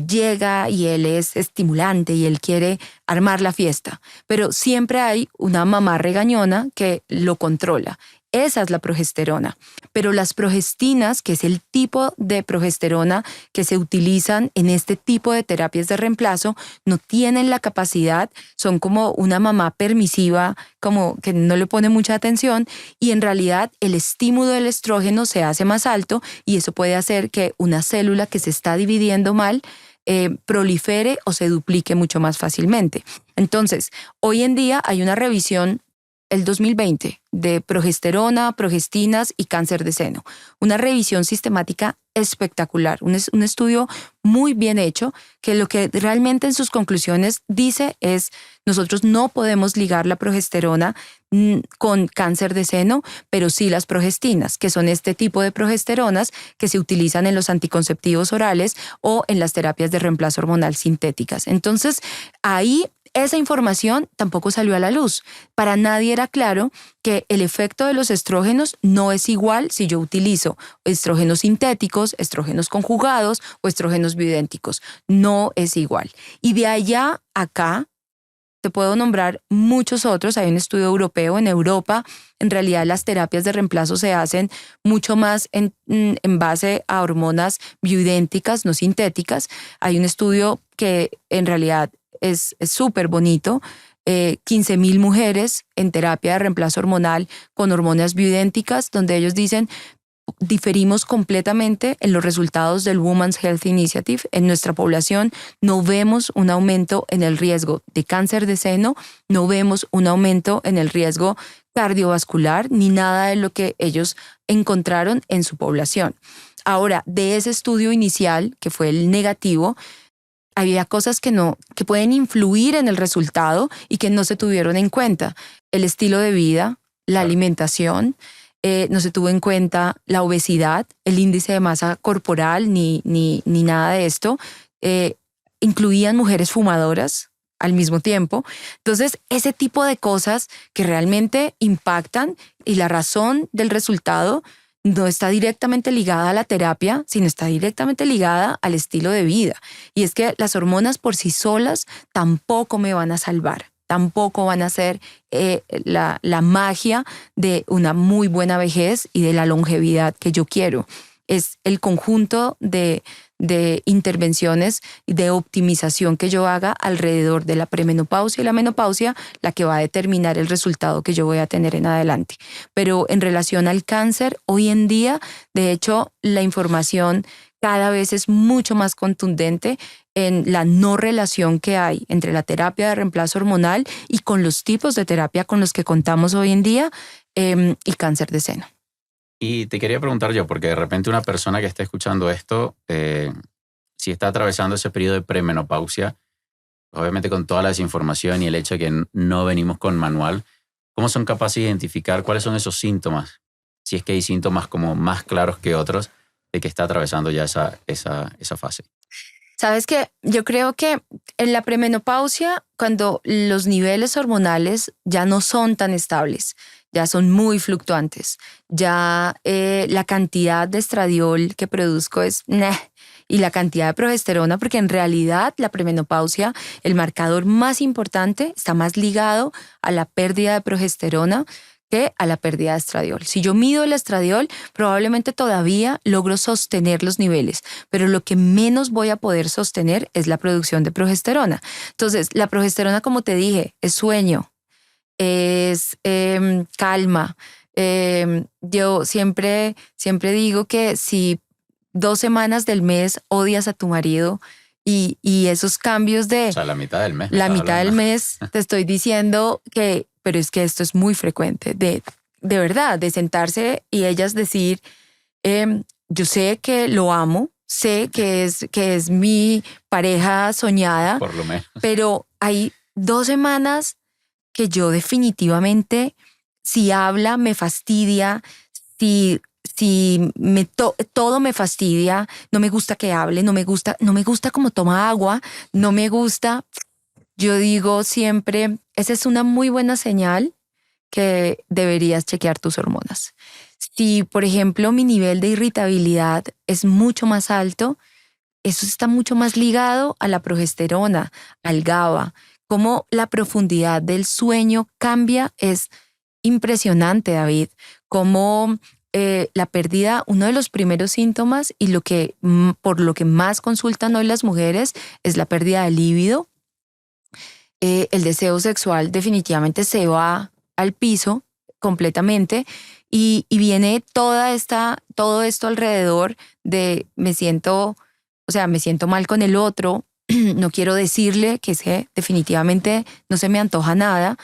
llega y él es estimulante y él quiere armar la fiesta, pero siempre hay una mamá regañona que lo controla. Esa es la progesterona. Pero las progestinas, que es el tipo de progesterona que se utilizan en este tipo de terapias de reemplazo, no tienen la capacidad, son como una mamá permisiva, como que no le pone mucha atención y en realidad el estímulo del estrógeno se hace más alto y eso puede hacer que una célula que se está dividiendo mal prolifere o se duplique mucho más fácilmente. Entonces, hoy en día hay una revisión el 2020 de progesterona, progestinas y cáncer de seno. Una revisión sistemática espectacular, un estudio muy bien hecho que lo que realmente en sus conclusiones dice es nosotros no podemos ligar la progesterona con cáncer de seno, pero sí las progestinas, que son este tipo de progesteronas que se utilizan en los anticonceptivos orales o en las terapias de reemplazo hormonal sintéticas. Entonces, ahí esa información tampoco salió a la luz. Para nadie era claro que el efecto de los estrógenos no es igual si yo utilizo estrógenos sintéticos, estrógenos conjugados o estrógenos bioidénticos. No es igual. Y de allá a acá, te puedo nombrar muchos otros. Hay un estudio europeo. En Europa, en realidad las terapias de reemplazo se hacen mucho más en base a hormonas bioidénticas, no sintéticas. Hay un estudio que en realidad es súper bonito, 15,000 mujeres en terapia de reemplazo hormonal con hormonas bioidénticas, donde ellos dicen diferimos completamente en los resultados del Women's Health Initiative. En nuestra población no vemos un aumento en el riesgo de cáncer de seno, no vemos un aumento en el riesgo cardiovascular, ni nada de lo que ellos encontraron en su población. Ahora, de ese estudio inicial, que fue el negativo, había cosas que pueden influir en el resultado y que no se tuvieron en cuenta. El estilo de vida, la alimentación, no se tuvo en cuenta la obesidad, el índice de masa corporal, ni nada de esto. Incluían mujeres fumadoras al mismo tiempo. Entonces, ese tipo de cosas que realmente impactan, y la razón del resultado no está directamente ligada a la terapia, sino está directamente ligada al estilo de vida. Y es que las hormonas por sí solas tampoco me van a salvar, tampoco van a ser la magia de una muy buena vejez y de la longevidad que yo quiero. Es el conjunto de intervenciones y de optimización que yo haga alrededor de la premenopausia y la menopausia la que va a determinar el resultado que yo voy a tener en adelante. Pero en relación al cáncer, hoy en día, de hecho, la información cada vez es mucho más contundente en la no relación que hay entre la terapia de reemplazo hormonal y con los tipos de terapia con los que contamos hoy en día y cáncer de seno. Y te quería preguntar yo, porque de repente una persona que está escuchando esto, si está atravesando ese periodo de premenopausia, obviamente con toda la desinformación y el hecho de que no venimos con manual, ¿cómo son capaces de identificar cuáles son esos síntomas? Si es que hay síntomas como más claros que otros de que está atravesando ya esa fase. Sabes que yo creo que en la premenopausia, cuando los niveles hormonales ya no son tan estables, ya son muy fluctuantes, ya la cantidad de estradiol que produzco es y la cantidad de progesterona, porque en realidad la premenopausia, el marcador más importante está más ligado a la pérdida de progesterona que a la pérdida de estradiol. Si yo mido el estradiol, probablemente todavía logro sostener los niveles, pero lo que menos voy a poder sostener es la producción de progesterona. Entonces, la progesterona, como te dije, es sueño, es calma. Yo siempre digo que si 2 semanas del mes odias a tu marido y esos cambios de... O sea, la mitad del mes. La mitad del mes te estoy diciendo que... Pero es que esto es muy frecuente, de verdad, de sentarse y ellas decir, yo sé que lo amo, sé que es mi pareja soñada, por lo menos. Pero hay 2 semanas que yo definitivamente, si habla, me fastidia, si todo me fastidia, no me gusta que hable, no me gusta cómo toma agua, no me gusta. Yo digo siempre, esa es una muy buena señal que deberías chequear tus hormonas. Si, por ejemplo, mi nivel de irritabilidad es mucho más alto, eso está mucho más ligado a la progesterona, al GABA. Cómo la profundidad del sueño cambia es impresionante, David. Cómo la pérdida, uno de los primeros síntomas y por lo que más consultan hoy las mujeres es la pérdida de líbido. El deseo sexual definitivamente se va al piso completamente y viene todo esto alrededor de me siento mal con el otro, no quiero decirle que definitivamente no se me antoja nada.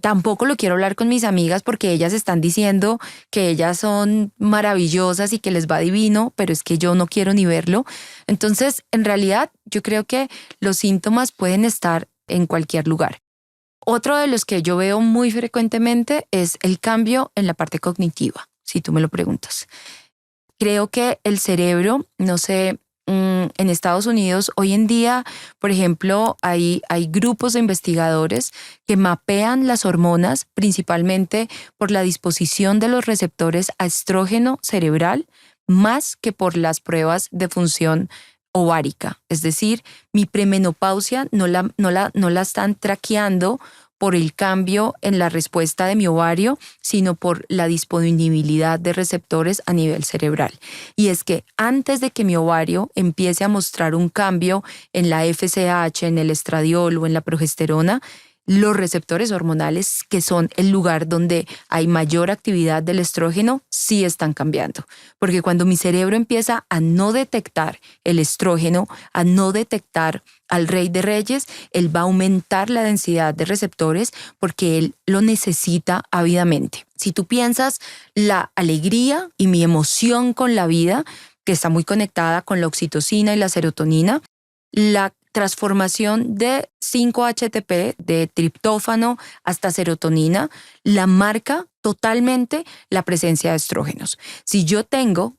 Tampoco lo quiero hablar con mis amigas porque ellas están diciendo que ellas son maravillosas y que les va divino, pero es que yo no quiero ni verlo. Entonces, en realidad, yo creo que los síntomas pueden estar en cualquier lugar. Otro de los que yo veo muy frecuentemente es el cambio en la parte cognitiva, si tú me lo preguntas. Creo que el cerebro, no sé, en Estados Unidos hoy en día, por ejemplo, hay grupos de investigadores que mapean las hormonas principalmente por la disposición de los receptores a estrógeno cerebral más que por las pruebas de función ovárica. Es decir, mi premenopausia no la están traqueando por el cambio en la respuesta de mi ovario, sino por la disponibilidad de receptores a nivel cerebral. Y es que antes de que mi ovario empiece a mostrar un cambio en la FSH, en el estradiol o en la progesterona, los receptores hormonales, que son el lugar donde hay mayor actividad del estrógeno, sí están cambiando. Porque cuando mi cerebro empieza a no detectar el estrógeno, a no detectar al rey de reyes, él va a aumentar la densidad de receptores porque él lo necesita ávidamente. Si tú piensas la alegría y mi emoción con la vida, que está muy conectada con la oxitocina y la serotonina, la transformación de 5-HTP, de triptófano hasta serotonina, la marca totalmente la presencia de estrógenos. Si yo tengo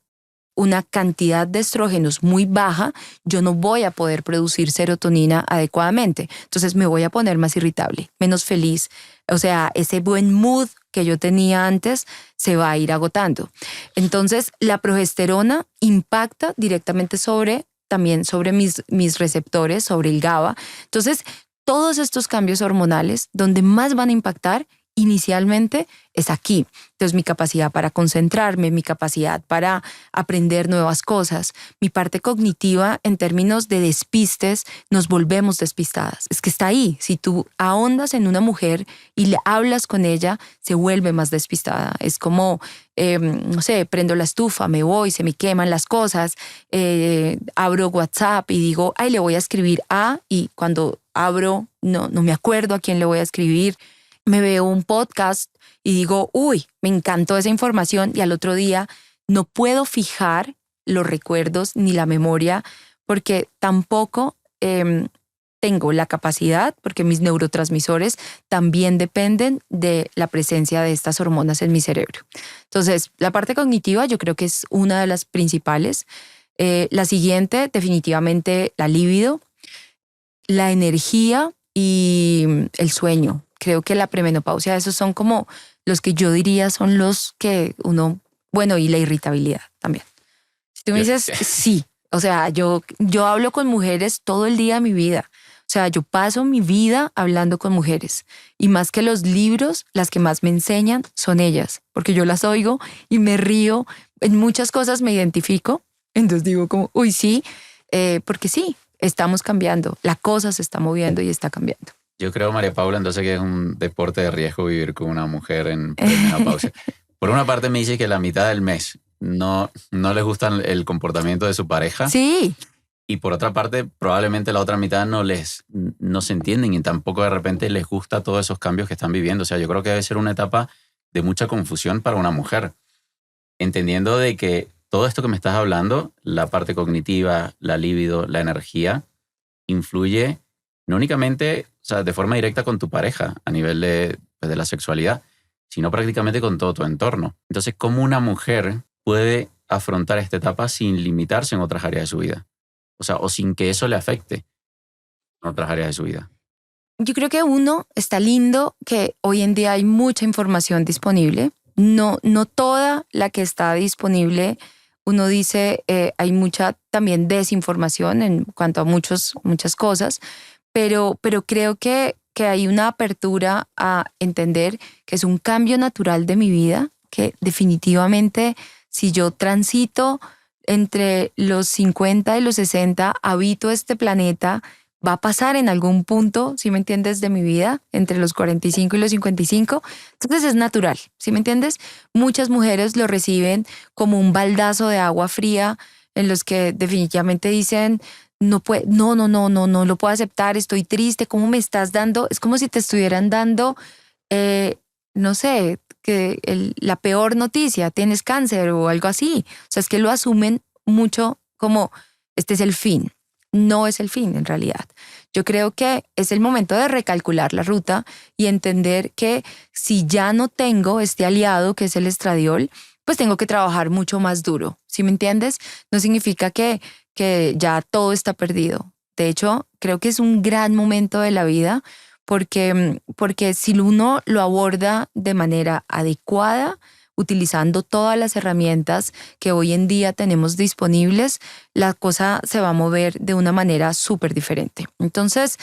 una cantidad de estrógenos muy baja, yo no voy a poder producir serotonina adecuadamente. Entonces me voy a poner más irritable, menos feliz. O sea, ese buen mood que yo tenía antes se va a ir agotando. Entonces, la progesterona impacta directamente también sobre mis receptores, sobre el GABA. Entonces, todos estos cambios hormonales, donde más van a impactar inicialmente es aquí. Entonces, mi capacidad para concentrarme, mi capacidad para aprender nuevas cosas, mi parte cognitiva en términos de despistes, nos volvemos despistadas. Es que está ahí. Si tú ahondas en una mujer y le hablas con ella, se vuelve más despistada. Es como, no sé, prendo la estufa, me voy, se me queman las cosas, abro WhatsApp y digo, ay, le voy a escribir a, y cuando abro, no me acuerdo a quién le voy a escribir. Me veo un podcast y digo, uy, me encantó esa información, y al otro día no puedo fijar los recuerdos ni la memoria porque tampoco tengo la capacidad, porque mis neurotransmisores también dependen de la presencia de estas hormonas en mi cerebro. Entonces, la parte cognitiva yo creo que es una de las principales. La siguiente, definitivamente, la libido, la energía y el sueño. Creo que la premenopausia, esos son como los que yo diría son los que uno, bueno, y la irritabilidad también. Si tú me dices, sí, o sea, yo hablo con mujeres todo el día de mi vida. O sea, yo paso mi vida hablando con mujeres, y más que los libros, las que más me enseñan son ellas, porque yo las oigo y me río, en muchas cosas me identifico, entonces digo como, uy, sí, porque sí, estamos cambiando, la cosa se está moviendo y está cambiando. Yo creo, María Paula, entonces que es un deporte de riesgo vivir con una mujer en premenopausia. Por una parte me dice que la mitad del mes no les gusta el comportamiento de su pareja. Sí. Y por otra parte, probablemente la otra mitad no se entienden y tampoco de repente les gusta todos esos cambios que están viviendo. O sea, yo creo que debe ser una etapa de mucha confusión para una mujer. Entendiendo de que todo esto que me estás hablando, la parte cognitiva, la libido, la energía, influye no únicamente, o sea, de forma directa con tu pareja a nivel de la sexualidad, sino prácticamente con todo tu entorno. Entonces, ¿cómo una mujer puede afrontar esta etapa sin limitarse en otras áreas de su vida? O sea, o sin que eso le afecte en otras áreas de su vida. Yo creo que está lindo que hoy en día hay mucha información disponible. No toda la que está disponible, uno dice, hay mucha también desinformación en cuanto a muchas cosas, pero creo que hay una apertura a entender que es un cambio natural de mi vida, que definitivamente si yo transito entre los 50 y los 60, habito este planeta, va a pasar en algún punto, ¿sí me entiendes?, de mi vida, entre los 45 y los 55. Entonces es natural, ¿sí me entiendes? Muchas mujeres lo reciben como un baldazo de agua fría, en los que definitivamente dicen, no lo puedo aceptar, estoy triste, ¿cómo me estás dando? Es como si te estuvieran dando, no sé, la peor noticia, tienes cáncer o algo así. O sea, es que lo asumen mucho como este es el fin. No es el fin, en realidad. Yo creo que es el momento de recalcular la ruta y entender que si ya no tengo este aliado que es el estradiol, pues tengo que trabajar mucho más duro. ¿Sí me entiendes? No significa que ya todo está perdido. De hecho, creo que es un gran momento de la vida porque si uno lo aborda de manera adecuada, utilizando todas las herramientas que hoy en día tenemos disponibles, la cosa se va a mover de una manera súper diferente. Entonces,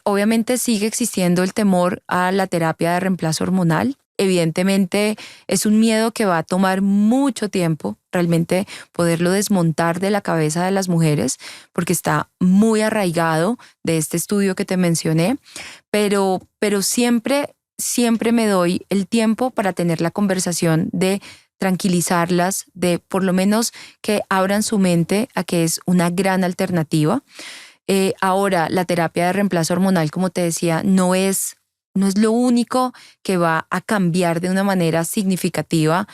obviamente sigue existiendo el temor a la terapia de reemplazo hormonal. Evidentemente es un miedo que va a tomar mucho tiempo realmente poderlo desmontar de la cabeza de las mujeres porque está muy arraigado de este estudio que te mencioné, pero siempre me doy el tiempo para tener la conversación de tranquilizarlas, de por lo menos que abran su mente a que es una gran alternativa. Ahora, la terapia de reemplazo hormonal, como te decía, no es lo único que va a cambiar de una manera significativa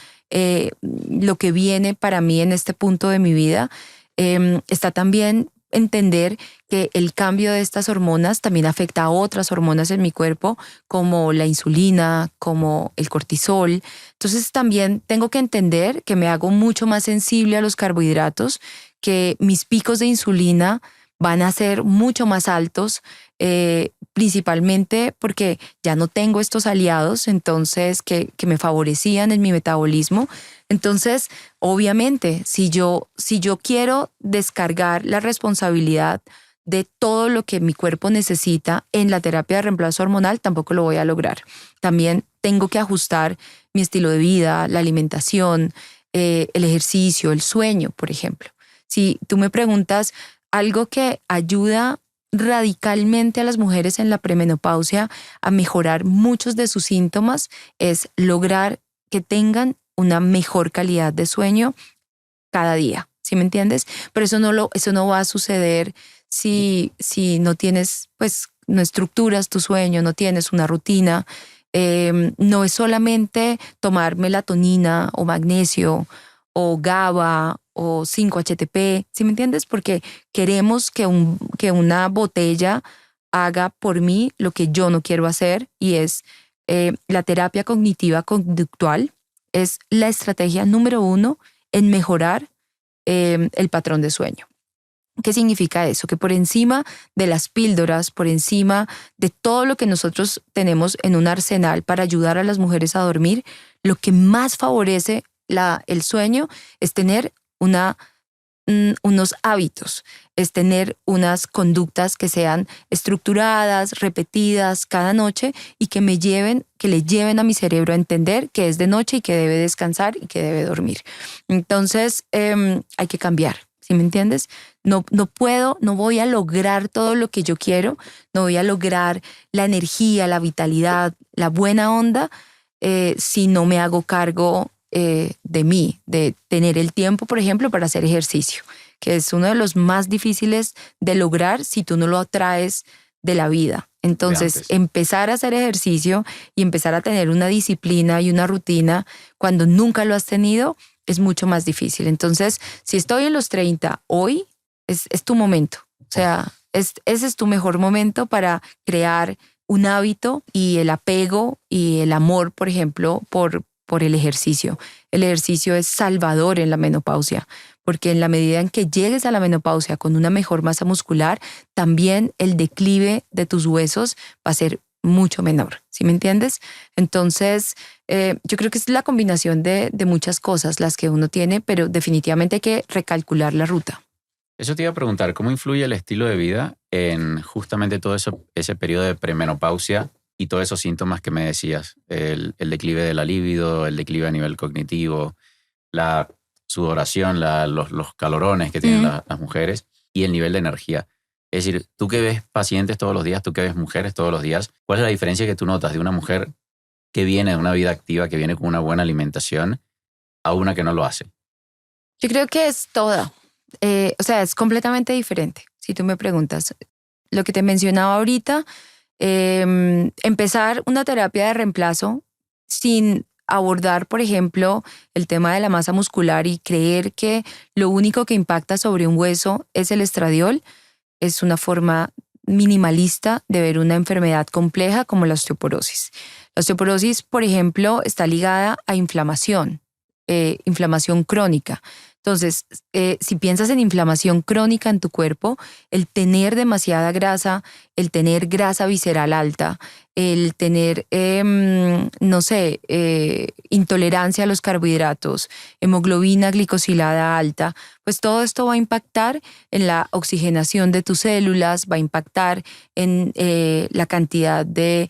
lo que viene para mí en este punto de mi vida. Está también entender que el cambio de estas hormonas también afecta a otras hormonas en mi cuerpo, como la insulina, como el cortisol. Entonces también tengo que entender que me hago mucho más sensible a los carbohidratos, que mis picos de insulina van a ser mucho más altos, principalmente porque ya no tengo estos aliados, entonces que me favorecían en mi metabolismo. Entonces, obviamente, si yo quiero descargar la responsabilidad de todo lo que mi cuerpo necesita en la terapia de reemplazo hormonal, tampoco lo voy a lograr. También tengo que ajustar mi estilo de vida, la alimentación, el ejercicio, el sueño, por ejemplo. Si tú me preguntas algo que ayuda radicalmente a las mujeres en la premenopausia a mejorar muchos de sus síntomas, es lograr que tengan una mejor calidad de sueño cada día. ¿Sí me entiendes? Pero eso no va a suceder si no tienes, pues, no estructuras tu sueño, no tienes una rutina. No es solamente tomar melatonina o magnesio o GABA o 5-HTP, ¿sí me entiendes? Porque queremos que una botella haga por mí lo que yo no quiero hacer, y es la terapia cognitiva conductual. Es la estrategia número 1 en mejorar el patrón de sueño. ¿Qué significa eso? Que por encima de las píldoras, por encima de todo lo que nosotros tenemos en un arsenal para ayudar a las mujeres a dormir, lo que más favorece el sueño es tener unos hábitos, es tener unas conductas que sean estructuradas, repetidas cada noche, y que le lleven a mi cerebro a entender que es de noche y que debe descansar y que debe dormir. Entonces, hay que cambiar. ¿Sí me entiendes? No voy a lograr todo lo que yo quiero, no voy a lograr la energía, la vitalidad, la buena onda, si no me hago cargo de mí, de tener el tiempo, por ejemplo, para hacer ejercicio, que es uno de los más difíciles de lograr si tú no lo atraes de la vida. Entonces, empezar a hacer ejercicio y empezar a tener una disciplina y una rutina cuando nunca lo has tenido es mucho más difícil. Entonces, si estoy en los 30 hoy, es tu momento. O sea, ese es tu mejor momento para crear un hábito y el apego y el amor, por ejemplo, por el ejercicio. El ejercicio es salvador en la menopausia, porque en la medida en que llegues a la menopausia con una mejor masa muscular, también el declive de tus huesos va a ser mucho menor. ¿Sí me entiendes? Entonces, yo creo que es la combinación de muchas cosas las que uno tiene, pero definitivamente hay que recalcular la ruta. Eso te iba a preguntar, ¿cómo influye el estilo de vida en justamente todo eso, ese periodo de premenopausia y todos esos síntomas que me decías? El declive de la libido, el declive a nivel cognitivo, la sudoración, los calorones que tienen las mujeres y el nivel de energía. Es decir, tú que ves pacientes todos los días, tú que ves mujeres todos los días, ¿cuál es la diferencia que tú notas de una mujer que viene de una vida activa, que viene con una buena alimentación, a una que no lo hace? Yo creo que es toda. O sea, es completamente diferente, si tú me preguntas. Lo que te mencionaba ahorita, empezar una terapia de reemplazo sin abordar, por ejemplo, el tema de la masa muscular y creer que lo único que impacta sobre un hueso es el estradiol, es una forma minimalista de ver una enfermedad compleja como la osteoporosis. La osteoporosis, por ejemplo, está ligada a inflamación crónica. Entonces, si piensas en inflamación crónica en tu cuerpo, el tener demasiada grasa, el tener grasa visceral alta, el tener, intolerancia a los carbohidratos, hemoglobina glicosilada alta, pues todo esto va a impactar en la oxigenación de tus células, va a impactar en la cantidad de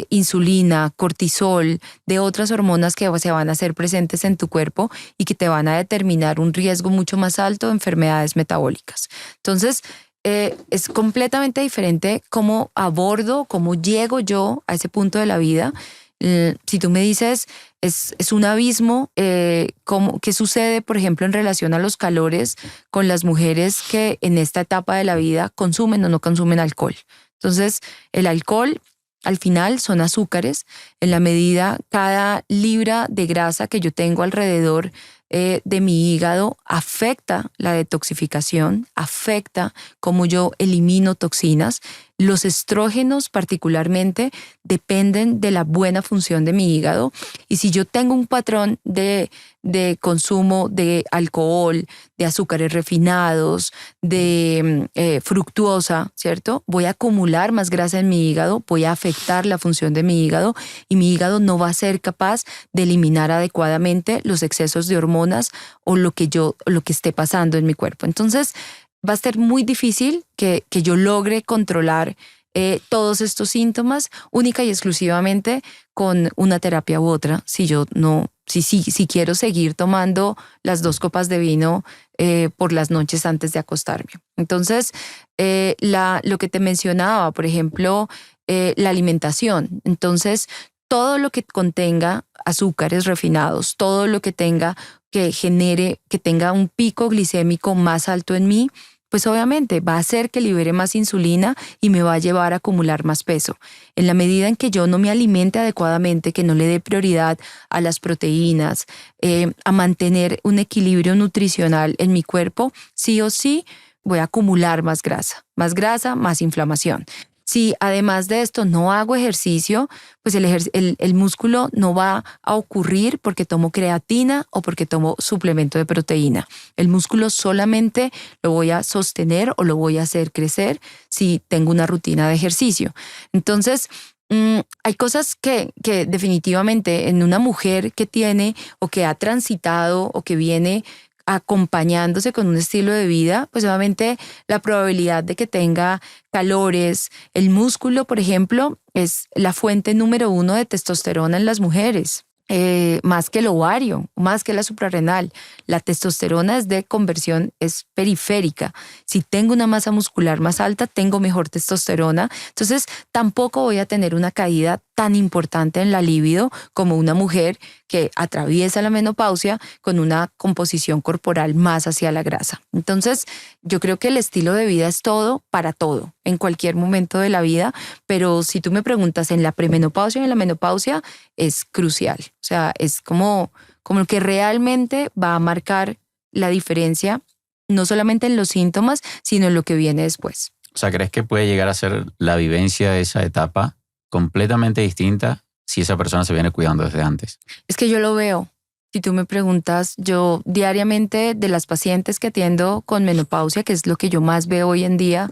insulina, cortisol, de otras hormonas que se van a hacer presentes en tu cuerpo y que te van a determinar un riesgo mucho más alto de enfermedades metabólicas. Entonces, es completamente diferente cómo abordo, cómo llego yo a ese punto de la vida. Si tú me dices, es un abismo, ¿qué sucede, por ejemplo, en relación a los calores con las mujeres que en esta etapa de la vida consumen o no consumen alcohol? Entonces, el alcohol al final son azúcares. En la medida, cada libra de grasa que yo tengo alrededor de mi hígado afecta la detoxificación, afecta cómo yo elimino toxinas. Los estrógenos particularmente dependen de la buena función de mi hígado, y si yo tengo un patrón de consumo de alcohol, de azúcares refinados, de fructuosa, ¿cierto? Voy a acumular más grasa en mi hígado, voy a afectar la función de mi hígado, y mi hígado no va a ser capaz de eliminar adecuadamente los excesos de hormonas o lo que esté pasando en mi cuerpo. Entonces, va a ser muy difícil que yo logre controlar todos estos síntomas única y exclusivamente con una terapia u otra. Si quiero seguir tomando las 2 copas de vino por las noches antes de acostarme. Entonces, lo que te mencionaba, por ejemplo, la alimentación. Entonces, todo lo que contenga azúcares refinados, todo lo que tenga que tenga un pico glicémico más alto en mí, pues obviamente va a hacer que libere más insulina y me va a llevar a acumular más peso. En la medida en que yo no me alimente adecuadamente, que no le dé prioridad a las proteínas, a mantener un equilibrio nutricional en mi cuerpo, sí o sí voy a acumular más grasa, más inflamación. Si además de esto no hago ejercicio, pues el músculo no va a ocurrir porque tomo creatina o porque tomo suplemento de proteína. El músculo solamente lo voy a sostener o lo voy a hacer crecer si tengo una rutina de ejercicio. Entonces, hay cosas que definitivamente en una mujer que tiene o que ha transitado o que viene acompañándose con un estilo de vida, pues obviamente la probabilidad de que tenga calores, el músculo, por ejemplo, es la fuente número 1 de testosterona en las mujeres. Más que el ovario, más que la suprarrenal. La testosterona es de conversión, es periférica. Si tengo una masa muscular más alta, tengo mejor testosterona. Entonces, tampoco voy a tener una caída tan importante en la libido como una mujer que atraviesa la menopausia con una composición corporal más hacia la grasa. Entonces, yo creo que el estilo de vida es todo para todo, en cualquier momento de la vida, pero si tú me preguntas en la premenopausia y en la menopausia, es crucial. O sea, es como lo que realmente va a marcar la diferencia, no solamente en los síntomas, sino en lo que viene después. O sea, ¿crees que puede llegar a ser la vivencia de esa etapa completamente distinta si esa persona se viene cuidando desde antes? Es que yo lo veo. Si tú me preguntas, yo diariamente de las pacientes que atiendo con menopausia, que es lo que yo más veo hoy en día,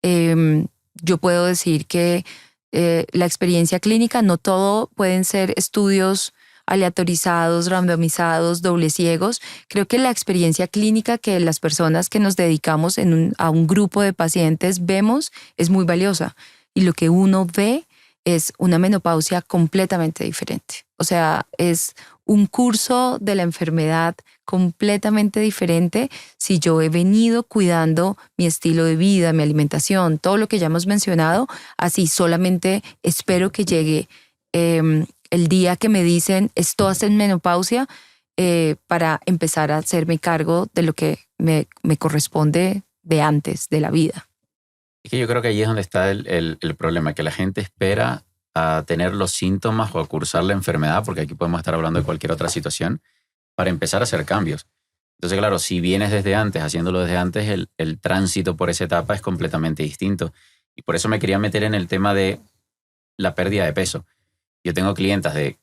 yo puedo decir que la experiencia clínica, no todo pueden ser estudios aleatorizados, randomizados, dobles ciegos. Creo que la experiencia clínica que las personas que nos dedicamos a un grupo de pacientes vemos es muy valiosa. Y lo que uno ve es una menopausia completamente diferente. O sea, es un curso de la enfermedad completamente diferente si yo he venido cuidando mi estilo de vida, mi alimentación, todo lo que ya hemos mencionado. Así solamente espero que llegue el día que me dicen estás en menopausia para empezar a hacerme cargo de lo que me corresponde de antes de la vida. Es que yo creo que ahí es donde está el problema, que la gente espera a tener los síntomas o a cursar la enfermedad, porque aquí podemos estar hablando de cualquier otra situación, para empezar a hacer cambios. Entonces, claro, si vienes desde antes, haciéndolo desde antes, el tránsito por esa etapa es completamente distinto. Y por eso me quería meter en el tema de la pérdida de peso. Yo tengo clientas de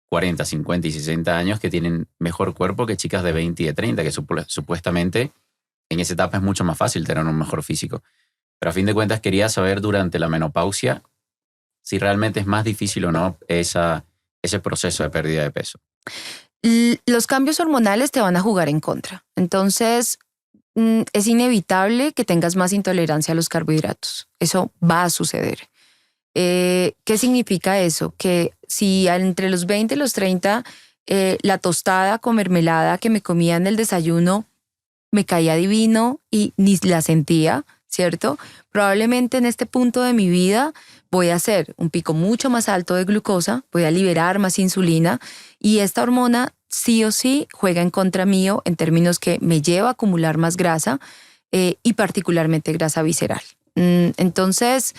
40, 50 y 60 años que tienen mejor cuerpo que chicas de 20 y de 30, que supuestamente en esa etapa es mucho más fácil tener un mejor físico. Pero a fin de cuentas quería saber durante la menopausia si realmente es más difícil o no ese proceso de pérdida de peso. Los cambios hormonales te van a jugar en contra. Entonces, es inevitable que tengas más intolerancia a los carbohidratos. Eso va a suceder. ¿Qué significa eso? Que si entre los 20 y los 30 la tostada con mermelada que me comía en el desayuno me caía divino y ni la sentía, ¿cierto? Probablemente en este punto de mi vida voy a hacer un pico mucho más alto de glucosa, voy a liberar más insulina y esta hormona sí o sí juega en contra mío en términos que me lleva a acumular más grasa y particularmente grasa visceral. Entonces,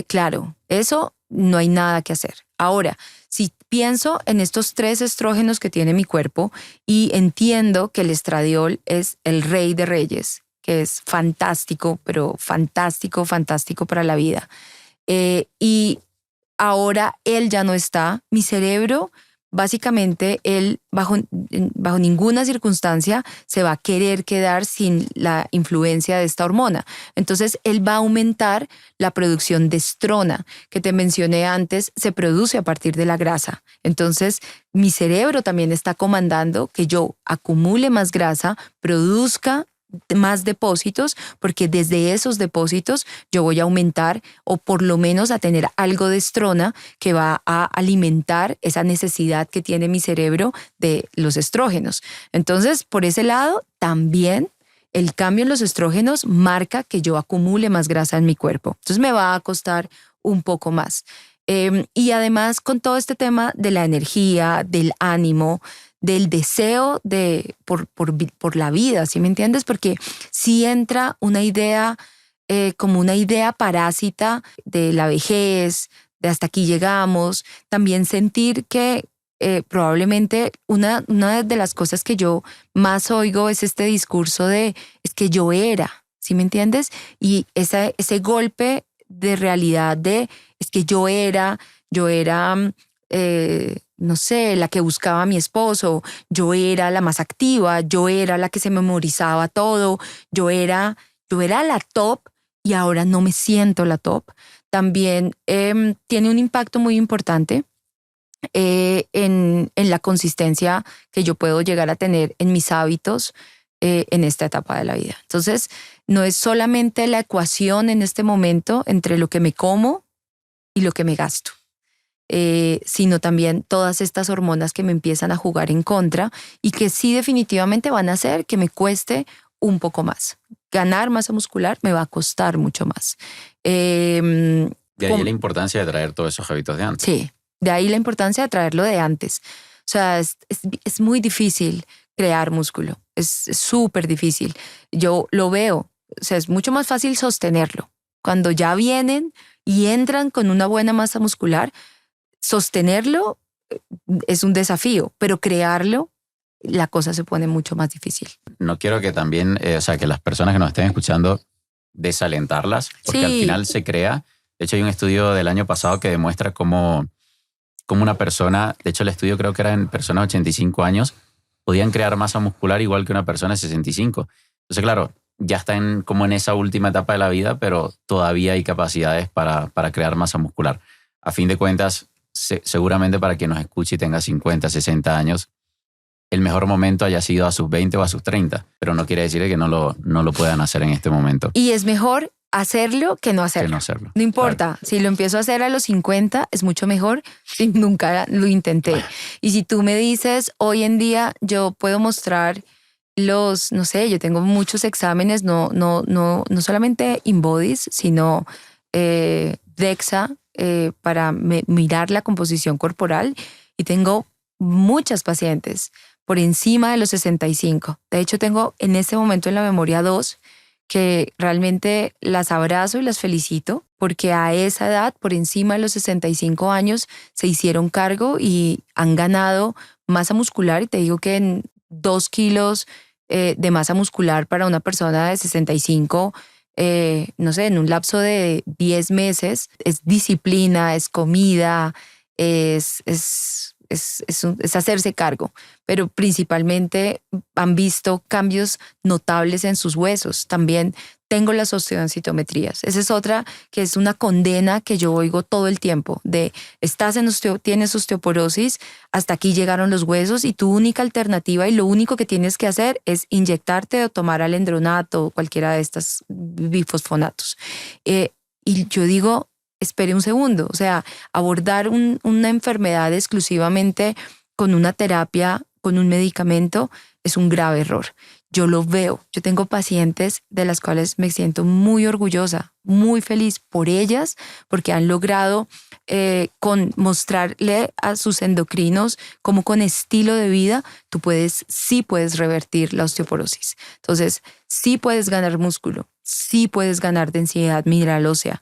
claro, eso no hay nada que hacer. Ahora, si pienso en estos 3 estrógenos que tiene mi cuerpo y entiendo que el estradiol es el rey de reyes, que es fantástico, pero fantástico, fantástico para la vida. Y ahora él ya no está, mi cerebro, básicamente él bajo ninguna circunstancia se va a querer quedar sin la influencia de esta hormona. Entonces él va a aumentar la producción de estrona, que te mencioné antes, se produce a partir de la grasa. Entonces mi cerebro también está comandando que yo acumule más grasa, produzca más depósitos, porque desde esos depósitos yo voy a aumentar o por lo menos a tener algo de estrona que va a alimentar esa necesidad que tiene mi cerebro de los estrógenos. Entonces, por ese lado, también el cambio en los estrógenos marca que yo acumule más grasa en mi cuerpo. Entonces me va a costar un poco más. Y además con todo este tema de la energía, del ánimo, del deseo por la vida, ¿sí me entiendes? Porque sí entra una idea, como una idea parásita de la vejez, de hasta aquí llegamos, también sentir que probablemente una de las cosas que yo más oigo es este discurso de, es que yo era, ¿sí me entiendes? Y ese golpe de realidad de, es que yo era, no sé, la que buscaba a mi esposo, yo era la más activa, yo era la que se memorizaba todo, yo era la top y ahora no me siento la top. También tiene un impacto muy importante en la consistencia que yo puedo llegar a tener en mis hábitos en esta etapa de la vida. Entonces, no es solamente la ecuación en este momento entre lo que me como y lo que me gasto. Sino también todas estas hormonas que me empiezan a jugar en contra y que sí definitivamente van a hacer que me cueste un poco más. Ganar masa muscular me va a costar mucho más. De ahí la importancia de traer todos esos hábitos de antes. Sí, de ahí la importancia de traerlo de antes. O sea, es muy difícil crear músculo, es súper difícil. Yo lo veo, o sea, es mucho más fácil sostenerlo. Cuando ya vienen y entran con una buena masa muscular, sostenerlo es un desafío, pero crearlo, la cosa se pone mucho más difícil. No quiero que también, que las personas que nos estén escuchando, desalentarlas, porque Sí. al final se crea. De hecho, hay un estudio del año pasado que demuestra cómo una persona, de hecho el estudio creo que era en personas de 85 años, podían crear masa muscular igual que una persona de 65. Entonces, claro, ya están como en esa última etapa de la vida, pero todavía hay capacidades para crear masa muscular. A fin de cuentas, seguramente para quien nos escuche y tenga 50, 60 años, el mejor momento haya sido a sus 20 o a sus 30, pero no quiere decir que no lo puedan hacer en este momento. Y es mejor hacerlo que no hacerlo. No importa, claro. Si lo empiezo a hacer a los 50 es mucho mejor si nunca lo intenté. Y si tú me dices, hoy en día yo puedo mostrar no sé, yo tengo muchos exámenes, no solamente InBodies, sino DEXA para mirar la composición corporal y tengo muchas pacientes por encima de los 65. De hecho, tengo en este momento en la memoria 2 que realmente las abrazo y las felicito porque a esa edad, por encima de los 65 años, se hicieron cargo y han ganado masa muscular. Y te digo que en 2 kilos de masa muscular para una persona de 65, no sé, en un lapso de 10 meses, es disciplina, es comida, es hacerse cargo, pero principalmente han visto cambios notables en sus huesos. También tengo las osteodensitometrías. Esa es otra que es una condena que yo oigo todo el tiempo de tienes osteoporosis, hasta aquí llegaron los huesos y tu única alternativa y lo único que tienes que hacer es inyectarte o tomar alendronato o cualquiera de estas bifosfonatos. Y yo digo, espere un segundo. O sea, abordar una enfermedad exclusivamente con una terapia, con un medicamento, es un grave error. Yo lo veo. Yo tengo pacientes de las cuales me siento muy orgullosa, muy feliz por ellas, porque han logrado con mostrarle a sus endocrinos cómo con estilo de vida tú sí puedes revertir la osteoporosis. Entonces, sí puedes ganar músculo, sí puedes ganar densidad mineral ósea,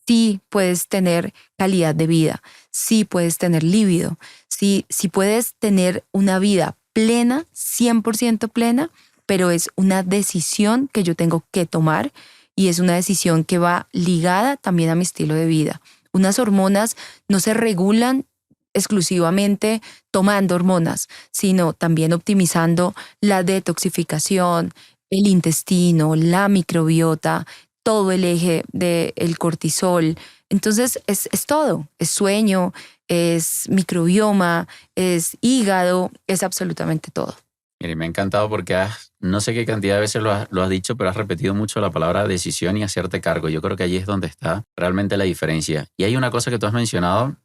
sí puedes tener calidad de vida, sí puedes tener líbido, sí puedes tener una vida plena, 100% plena, pero es una decisión que yo tengo que tomar y es una decisión que va ligada también a mi estilo de vida. Unas hormonas no se regulan exclusivamente tomando hormonas, sino también optimizando la detoxificación, el intestino, la microbiota, todo el eje del cortisol. Entonces es todo, es sueño, es microbioma, es hígado, es absolutamente todo. Mire, me ha encantado porque no sé qué cantidad de veces lo has dicho, pero has repetido mucho la palabra decisión y hacerte cargo. Yo creo que allí es donde está realmente la diferencia. Y hay una cosa que tú has mencionado,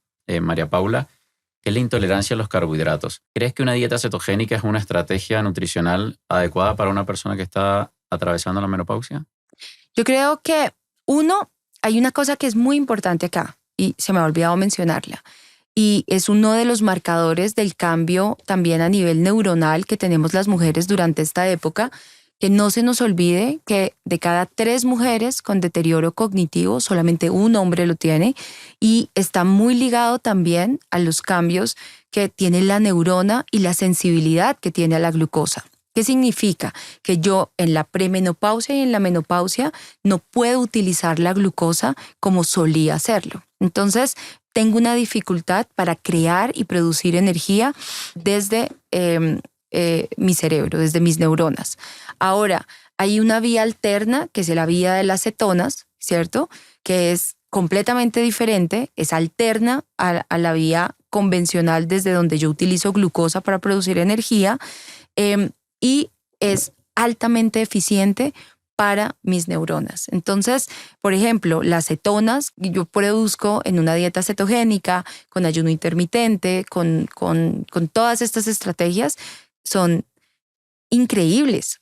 María Paula, que es la intolerancia a los carbohidratos. ¿Crees que una dieta cetogénica es una estrategia nutricional adecuada para una persona que está atravesando la menopausia? Yo creo que, hay una cosa que es muy importante acá y se me ha olvidado mencionarla. Y es uno de los marcadores del cambio también a nivel neuronal que tenemos las mujeres durante esta época, que no se nos olvide que de cada 3 mujeres con deterioro cognitivo, solamente un hombre lo tiene, y está muy ligado también a los cambios que tiene la neurona y la sensibilidad que tiene a la glucosa. ¿Qué significa? Que yo en la premenopausia y en la menopausia no puedo utilizar la glucosa como solía hacerlo. Entonces, tengo una dificultad para crear y producir energía desde mi cerebro, desde mis neuronas. Ahora, hay una vía alterna, que es la vía de las cetonas, ¿cierto? Que es completamente diferente, es alterna a la vía convencional desde donde yo utilizo glucosa para producir energía y es altamente eficiente para mis neuronas. Entonces, por ejemplo, las cetonas yo produzco en una dieta cetogénica, con ayuno intermitente, con todas estas estrategias, son increíbles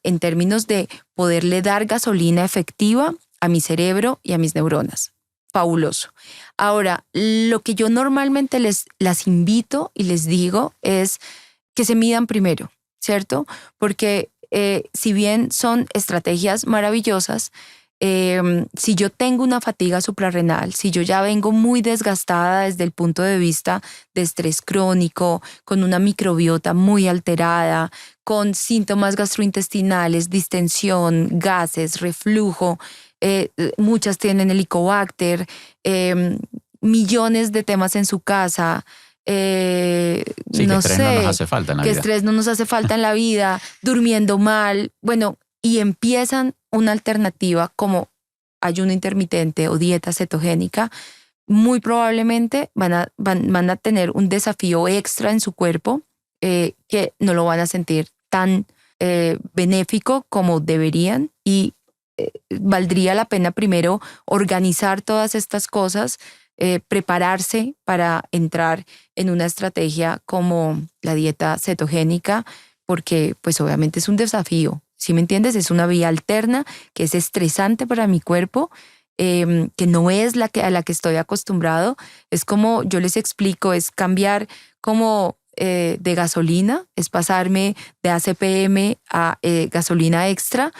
en términos de poderle dar gasolina efectiva a mi cerebro y a mis neuronas. Fabuloso. Ahora, lo que yo normalmente las invito y les digo es que se midan primero, ¿cierto? Porque si bien son estrategias maravillosas, si yo tengo una fatiga suprarrenal, si yo ya vengo muy desgastada desde el punto de vista de estrés crónico, con una microbiota muy alterada, con síntomas gastrointestinales, distensión, gases, reflujo, muchas tienen helicobacter, millones de temas en su casa, Sí, que no estrés no nos sé, hace falta en la que vida. estrés no nos hace falta en la vida, durmiendo mal, bueno, y empiezan una alternativa como ayuno intermitente o dieta cetogénica, muy probablemente van a tener un desafío extra en su cuerpo que no lo van a sentir tan benéfico como deberían y valdría la pena primero organizar todas estas cosas, prepararse para entrar en una estrategia como la dieta cetogénica, porque pues obviamente es un desafío. ¿Sí me entiendes? Es una vía alterna que es estresante para mi cuerpo, que no es a la que estoy acostumbrado. Es como yo les explico, es cambiar como de gasolina, es pasarme de ACPM a gasolina extra.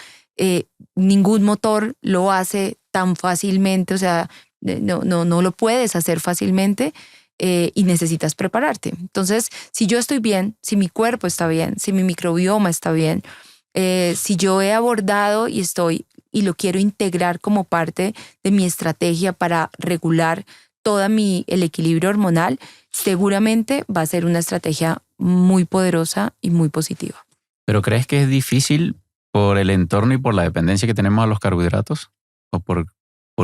Ningún motor lo hace tan fácilmente, o sea, no lo puedes hacer fácilmente y necesitas prepararte. Entonces, si yo estoy bien, si mi cuerpo está bien, si mi microbioma está bien, si yo he abordado y lo quiero integrar como parte de mi estrategia para regular el equilibrio hormonal, seguramente va a ser una estrategia muy poderosa y muy positiva. ¿Pero crees que es difícil por el entorno y por la dependencia que tenemos a los carbohidratos? ¿O por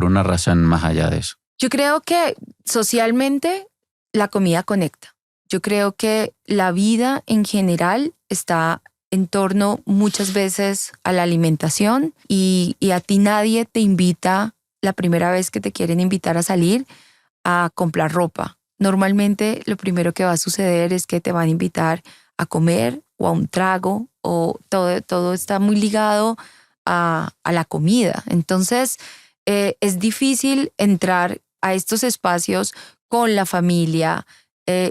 una razón más allá de eso? Yo creo que socialmente la comida conecta. Yo creo que la vida en general está en torno muchas veces a la alimentación y a ti nadie te invita la primera vez que te quieren invitar a salir a comprar ropa. Normalmente lo primero que va a suceder es que te van a invitar a comer o a un trago, o todo está muy ligado a la comida. Entonces, es difícil entrar a estos espacios con la familia,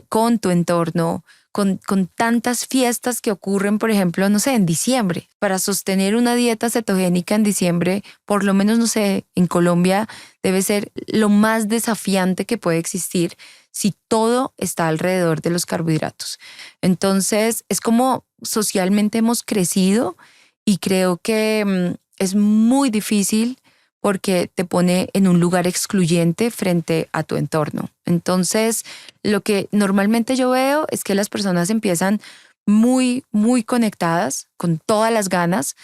con tu entorno, con tantas fiestas que ocurren, por ejemplo, no sé, en diciembre. Para sostener una dieta cetogénica en diciembre, por lo menos, no sé, en Colombia debe ser lo más desafiante que puede existir si todo está alrededor de los carbohidratos. Entonces, es como socialmente hemos crecido y creo que es muy difícil porque te pone en un lugar excluyente frente a tu entorno. Entonces, lo que normalmente yo veo es que las personas empiezan muy, muy conectadas, con todas las ganas,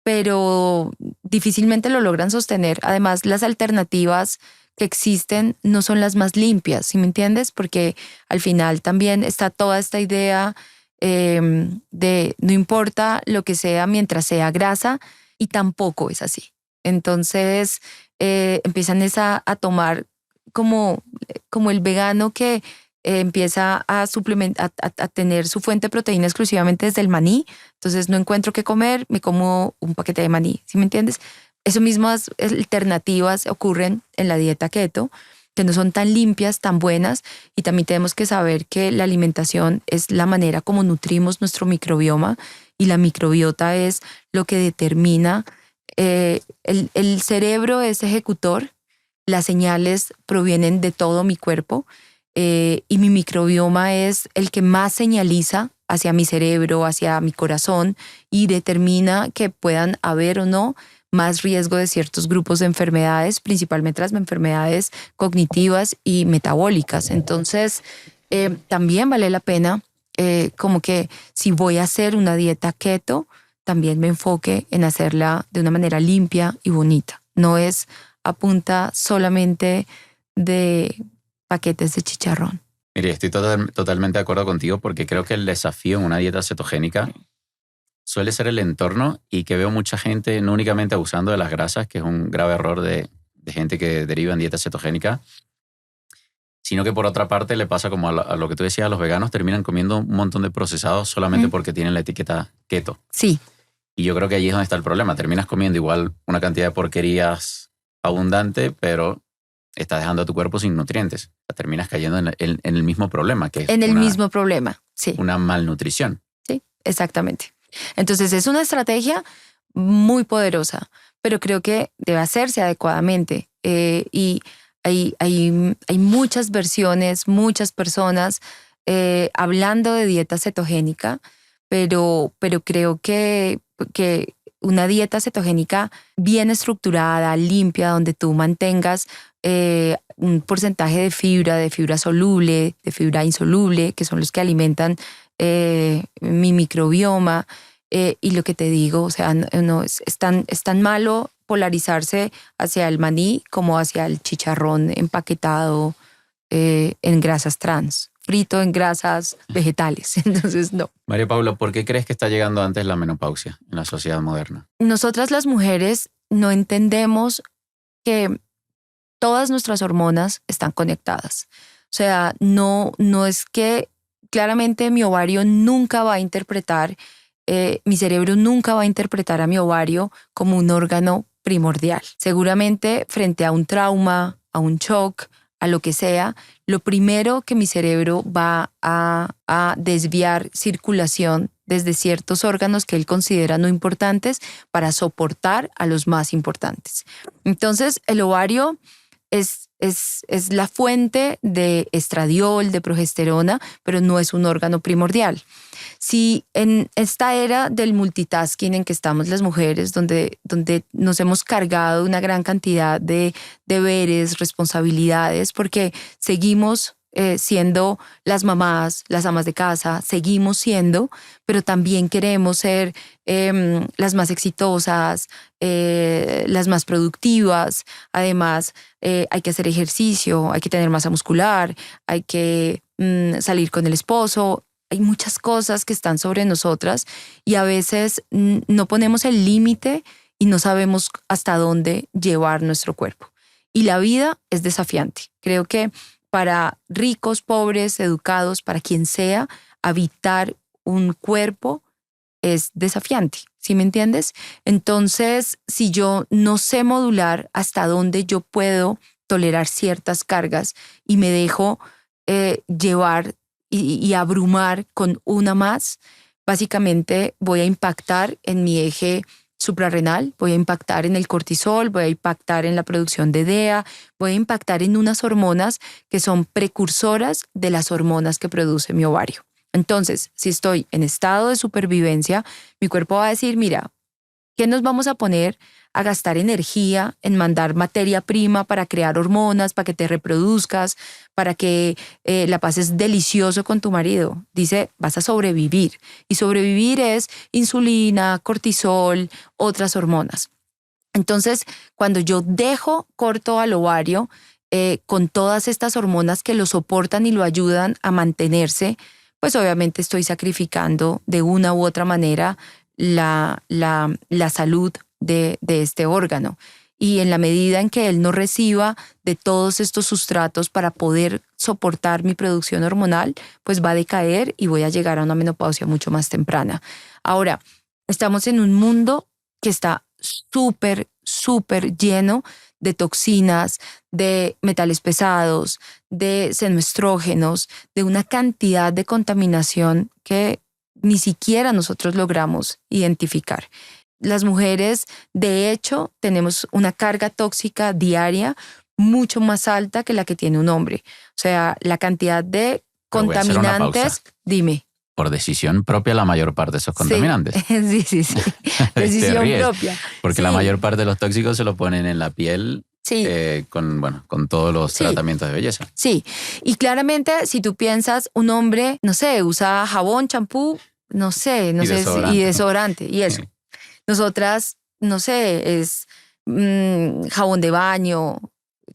pero difícilmente lo logran sostener. Además, las alternativas que existen no son las más limpias, ¿sí me entiendes? Porque al final también está toda esta idea de no importa lo que sea mientras sea grasa, y tampoco es así. Entonces empiezan a tomar como el vegano que empieza a suplementar, a tener su fuente de proteína exclusivamente desde el maní. Entonces no encuentro qué comer, me como un paquete de maní, ¿sí me entiendes? Esas mismas alternativas ocurren en la dieta keto, que no son tan limpias, tan buenas, y también tenemos que saber que la alimentación es la manera como nutrimos nuestro microbioma, y la microbiota es lo que determina. El cerebro es ejecutor, las señales provienen de todo mi cuerpo, y mi microbioma es el que más señaliza hacia mi cerebro, hacia mi corazón, y determina que puedan haber o no más riesgo de ciertos grupos de enfermedades, principalmente las enfermedades cognitivas y metabólicas. Entonces, también vale la pena, como que si voy a hacer una dieta keto, también me enfoque en hacerla de una manera limpia y bonita. No es a punta solamente de paquetes de chicharrón. Mire, estoy totalmente de acuerdo contigo porque creo que el desafío en una dieta cetogénica suele ser el entorno, y que veo mucha gente no únicamente abusando de las grasas, que es un grave error de gente que deriva en dieta cetogénica, sino que por otra parte le pasa como a lo que tú decías, a los veganos terminan comiendo un montón de procesados solamente porque tienen la etiqueta keto. Sí. Y yo creo que allí es donde está el problema. Terminas comiendo igual una cantidad de porquerías abundante, pero estás dejando a tu cuerpo sin nutrientes. Terminas cayendo en el mismo problema, que es En el mismo problema, sí. una malnutrición. Sí, exactamente. Entonces es una estrategia muy poderosa, pero creo que debe hacerse adecuadamente. Y hay muchas versiones, muchas personas hablando de dieta cetogénica, pero creo que una dieta cetogénica bien estructurada, limpia, donde tú mantengas un porcentaje de fibra soluble, de fibra insoluble, que son los que alimentan mi microbioma. Y lo que te digo, o sea, no es tan malo polarizarse hacia el maní como hacia el chicharrón empaquetado en grasas trans, frito en grasas vegetales. Entonces, no. María Paula, ¿por qué crees que está llegando antes la menopausia en la sociedad moderna? Nosotras las mujeres no entendemos que todas nuestras hormonas están conectadas. O sea, no es que claramente mi ovario nunca va a interpretar, mi cerebro nunca va a interpretar a mi ovario como un órgano primordial. Seguramente frente a un trauma, a un shock, a lo que sea, lo primero que mi cerebro va a desviar circulación desde ciertos órganos que él considera no importantes para soportar a los más importantes. Entonces, el ovario es la fuente de estradiol, de progesterona, pero no es un órgano primordial. Si en esta era del multitasking en que estamos las mujeres, donde nos hemos cargado una gran cantidad de deberes, responsabilidades, porque seguimos siendo las mamás, las amas de casa, seguimos siendo, pero también queremos ser las más exitosas, las más productivas. Además, hay que hacer ejercicio, hay que tener masa muscular, hay que salir con el esposo. Hay muchas cosas que están sobre nosotras y a veces no ponemos el límite y no sabemos hasta dónde llevar nuestro cuerpo. Y la vida es desafiante. Creo que para ricos, pobres, educados, para quien sea, habitar un cuerpo es desafiante, ¿sí me entiendes? Entonces, si yo no sé modular hasta dónde yo puedo tolerar ciertas cargas y me dejo llevar y abrumar con una más, básicamente voy a impactar en mi eje suprarrenal, voy a impactar en el cortisol, voy a impactar en la producción de DEA, voy a impactar en unas hormonas que son precursoras de las hormonas que produce mi ovario. Entonces, si estoy en estado de supervivencia, mi cuerpo va a decir, mira, ¿qué nos vamos a poner a gastar energía en mandar materia prima para crear hormonas, para que te reproduzcas, para que la pases delicioso con tu marido? Dice, vas a sobrevivir. Y sobrevivir es insulina, cortisol, otras hormonas. Entonces, cuando yo dejo corto al ovario con todas estas hormonas que lo soportan y lo ayudan a mantenerse, pues obviamente estoy sacrificando de una u otra manera la salud de este órgano. Y en la medida en que él no reciba de todos estos sustratos para poder soportar mi producción hormonal, pues va a decaer y voy a llegar a una menopausia mucho más temprana. Ahora, estamos en un mundo que está súper, súper lleno de toxinas, de metales pesados, de senoestrógenos, de una cantidad de contaminación que ni siquiera nosotros logramos identificar. Las mujeres, de hecho, tenemos una carga tóxica diaria mucho más alta que la que tiene un hombre. O sea, la cantidad de contaminantes, dime. Por decisión propia la mayor parte de esos contaminantes. Sí. Decisión propia. Porque la mayor parte de los tóxicos se lo ponen en la piel con todos los tratamientos de belleza. Sí, y claramente si tú piensas, un hombre, no sé, usa jabón, champú, y desodorante y eso. Sí. Nosotras, no sé, es jabón de baño,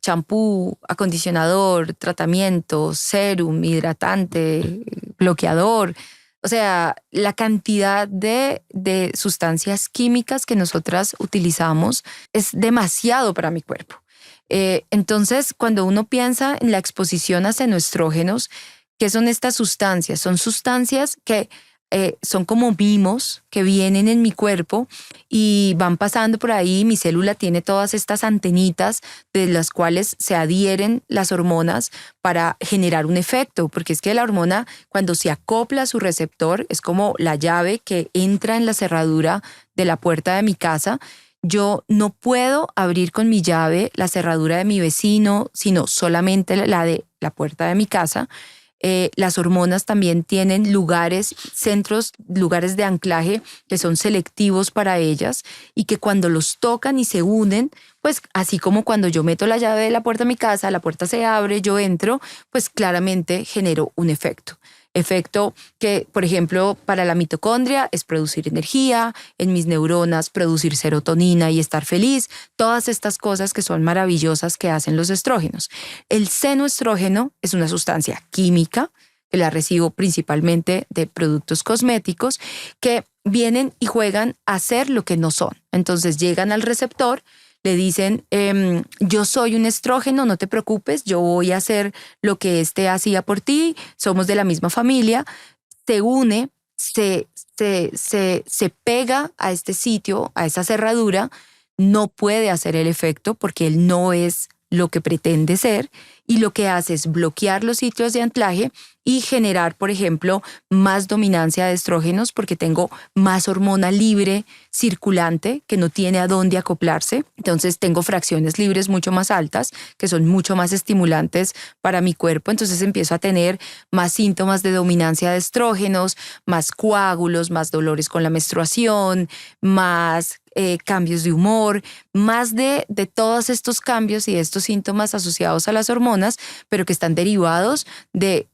champú, acondicionador, tratamiento, serum, hidratante, bloqueador. O sea, la cantidad de sustancias químicas que nosotras utilizamos es demasiado para mi cuerpo. Entonces, cuando uno piensa en la exposición a senoestrógenos, ¿qué son estas sustancias? Son sustancias que son como mimos que vienen en mi cuerpo y van pasando por ahí. Mi célula tiene todas estas antenitas de las cuales se adhieren las hormonas para generar un efecto, porque es que la hormona, cuando se acopla a su receptor, es como la llave que entra en la cerradura de la puerta de mi casa. Yo no puedo abrir con mi llave la cerradura de mi vecino, sino solamente la de la puerta de mi casa. Las hormonas también tienen lugares de anclaje que son selectivos para ellas y que cuando los tocan y se unen, pues así como cuando yo meto la llave de la puerta de mi casa, la puerta se abre, yo entro, pues claramente genero un efecto. Efecto que, por ejemplo, para la mitocondria es producir energía, en mis neuronas producir serotonina y estar feliz, todas estas cosas que son maravillosas que hacen los estrógenos. El senoestrógeno es una sustancia química que la recibo principalmente de productos cosméticos que vienen y juegan a ser lo que no son. Entonces llegan al receptor, le dicen, yo soy un estrógeno, no te preocupes, yo voy a hacer lo que hacía por ti, somos de la misma familia, se une, se pega a este sitio, a esa cerradura, no puede hacer el efecto porque él no es lo que pretende ser y lo que hace es bloquear los sitios de anclaje y generar, por ejemplo, más dominancia de estrógenos porque tengo más hormona libre circulante que no tiene a dónde acoplarse. Entonces tengo fracciones libres mucho más altas que son mucho más estimulantes para mi cuerpo. Entonces empiezo a tener más síntomas de dominancia de estrógenos, más coágulos, más dolores con la menstruación, más cambios de humor, más de todos estos cambios y estos síntomas asociados a las hormonas, pero que están derivados de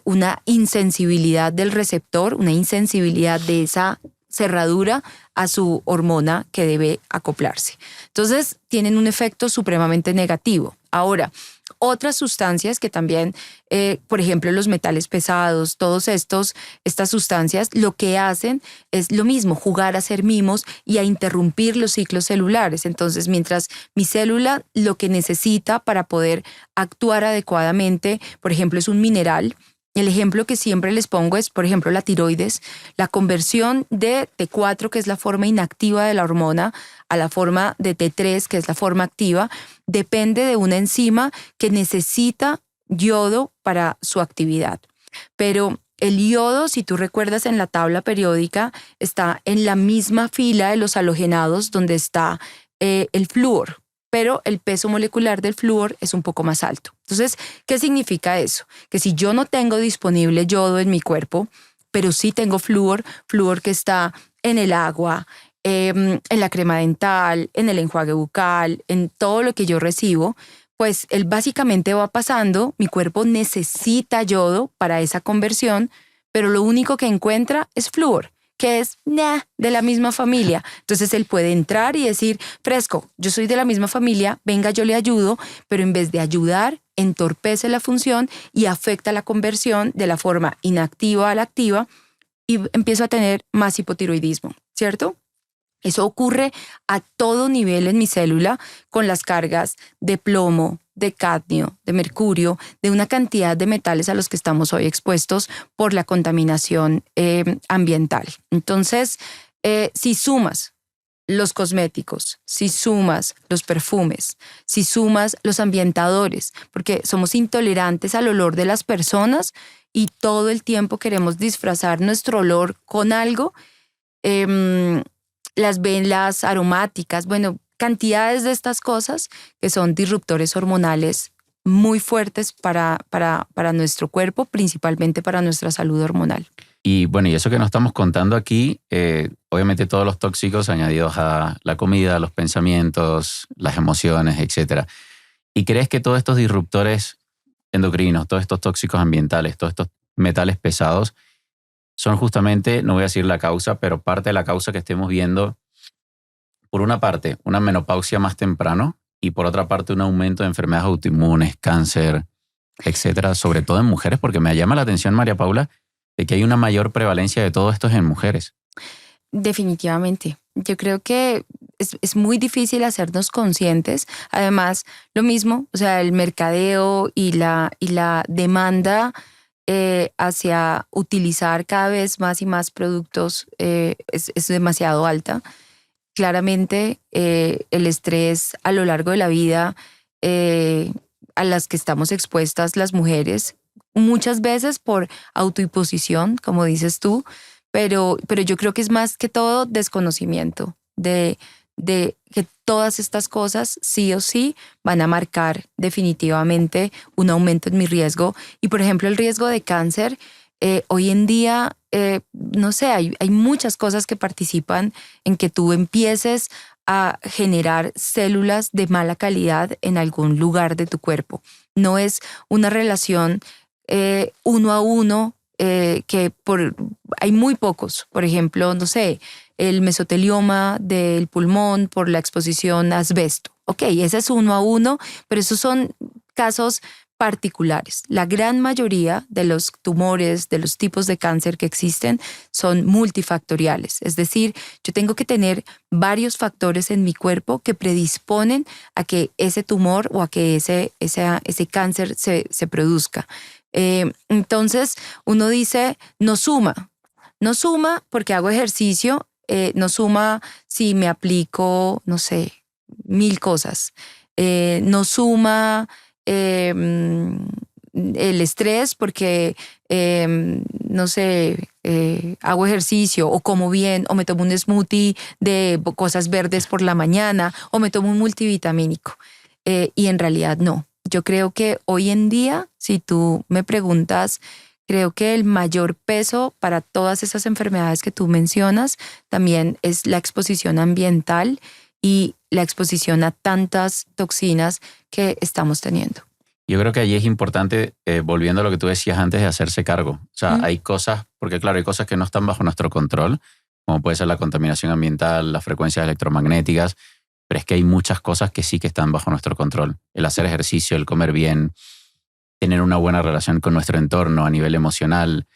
una insensibilidad del receptor, una insensibilidad de esa cerradura a su hormona que debe acoplarse. Entonces, tienen un efecto supremamente negativo. Ahora, otras sustancias que también, por ejemplo, los metales pesados, estas sustancias, lo que hacen es lo mismo, jugar a ser mimos y a interrumpir los ciclos celulares. Entonces, mientras mi célula lo que necesita para poder actuar adecuadamente, por ejemplo, es un mineral. El ejemplo que siempre les pongo es, por ejemplo, la tiroides, la conversión de T4, que es la forma inactiva de la hormona, a la forma de T3, que es la forma activa, depende de una enzima que necesita yodo para su actividad. Pero el yodo, si tú recuerdas en la tabla periódica, está en la misma fila de los halogenados donde está el flúor, pero el peso molecular del flúor es un poco más alto. Entonces, ¿qué significa eso? Que si yo no tengo disponible yodo en mi cuerpo, pero sí tengo flúor que está en el agua, en la crema dental, en el enjuague bucal, en todo lo que yo recibo, pues él básicamente va pasando, mi cuerpo necesita yodo para esa conversión, pero lo único que encuentra es flúor, que es de la misma familia. Entonces él puede entrar y decir, fresco, yo soy de la misma familia, venga, yo le ayudo, pero en vez de ayudar, entorpece la función y afecta la conversión de la forma inactiva a la activa y empiezo a tener más hipotiroidismo, ¿cierto? Eso ocurre a todo nivel en mi célula con las cargas de plomo, de cadmio, de mercurio, de una cantidad de metales a los que estamos hoy expuestos por la contaminación ambiental. Entonces, si sumas los cosméticos, si sumas los perfumes, si sumas los ambientadores, porque somos intolerantes al olor de las personas y todo el tiempo queremos disfrazar nuestro olor con algo, las velas aromáticas, bueno, cantidades de estas cosas que son disruptores hormonales muy fuertes para nuestro cuerpo, principalmente para nuestra salud hormonal. Y bueno, y eso que nos estamos contando aquí, obviamente todos los tóxicos añadidos a la comida, los pensamientos, las emociones, etcétera. ¿Y crees que todos estos disruptores endocrinos, todos estos tóxicos ambientales, todos estos metales pesados, son justamente, no voy a decir la causa, pero parte de la causa que estemos viendo, por una parte, una menopausia más temprano y por otra parte, un aumento de enfermedades autoinmunes, cáncer, etcétera, sobre todo en mujeres? Porque me llama la atención, María Paula, de que hay una mayor prevalencia de todo esto en mujeres. Definitivamente. Yo creo que es muy difícil hacernos conscientes. Además, lo mismo, o sea, el mercadeo y la demanda hacia utilizar cada vez más y más productos es demasiado alta. Claramente, el estrés a lo largo de la vida a las que estamos expuestas las mujeres, muchas veces por autoimposición, como dices tú, pero yo creo que es más que todo desconocimiento de que todas estas cosas sí o sí van a marcar definitivamente un aumento en mi riesgo. Y por ejemplo, el riesgo de cáncer, hoy en día, no sé, hay muchas cosas que participan en que tú empieces a generar células de mala calidad en algún lugar de tu cuerpo. No es una relación uno a uno, hay muy pocos. Por ejemplo, no sé, el mesotelioma del pulmón por la exposición a asbesto. Ok, ese es uno a uno, pero esos son casos particulares. La gran mayoría de los tumores, de los tipos de cáncer que existen, son multifactoriales. Es decir, yo tengo que tener varios factores en mi cuerpo que predisponen a que ese tumor o a que ese cáncer se produzca. Entonces, uno dice, no suma porque hago ejercicio, no suma si me aplico, no sé, 1000 cosas. No suma el estrés porque, no sé, hago ejercicio o como bien o me tomo un smoothie de cosas verdes por la mañana o me tomo un multivitamínico. Y en realidad no. Yo creo que hoy en día, si tú me preguntas, creo que el mayor peso para todas esas enfermedades que tú mencionas también es la exposición ambiental y la exposición a tantas toxinas que estamos teniendo. Yo creo que allí es importante, volviendo a lo que tú decías antes, de hacerse cargo. O sea, hay cosas, porque claro, hay cosas que no están bajo nuestro control, como puede ser la contaminación ambiental, las frecuencias electromagnéticas, pero es que hay muchas cosas que sí que están bajo nuestro control. El hacer ejercicio, el comer bien, tener una buena relación con nuestro entorno a nivel emocional,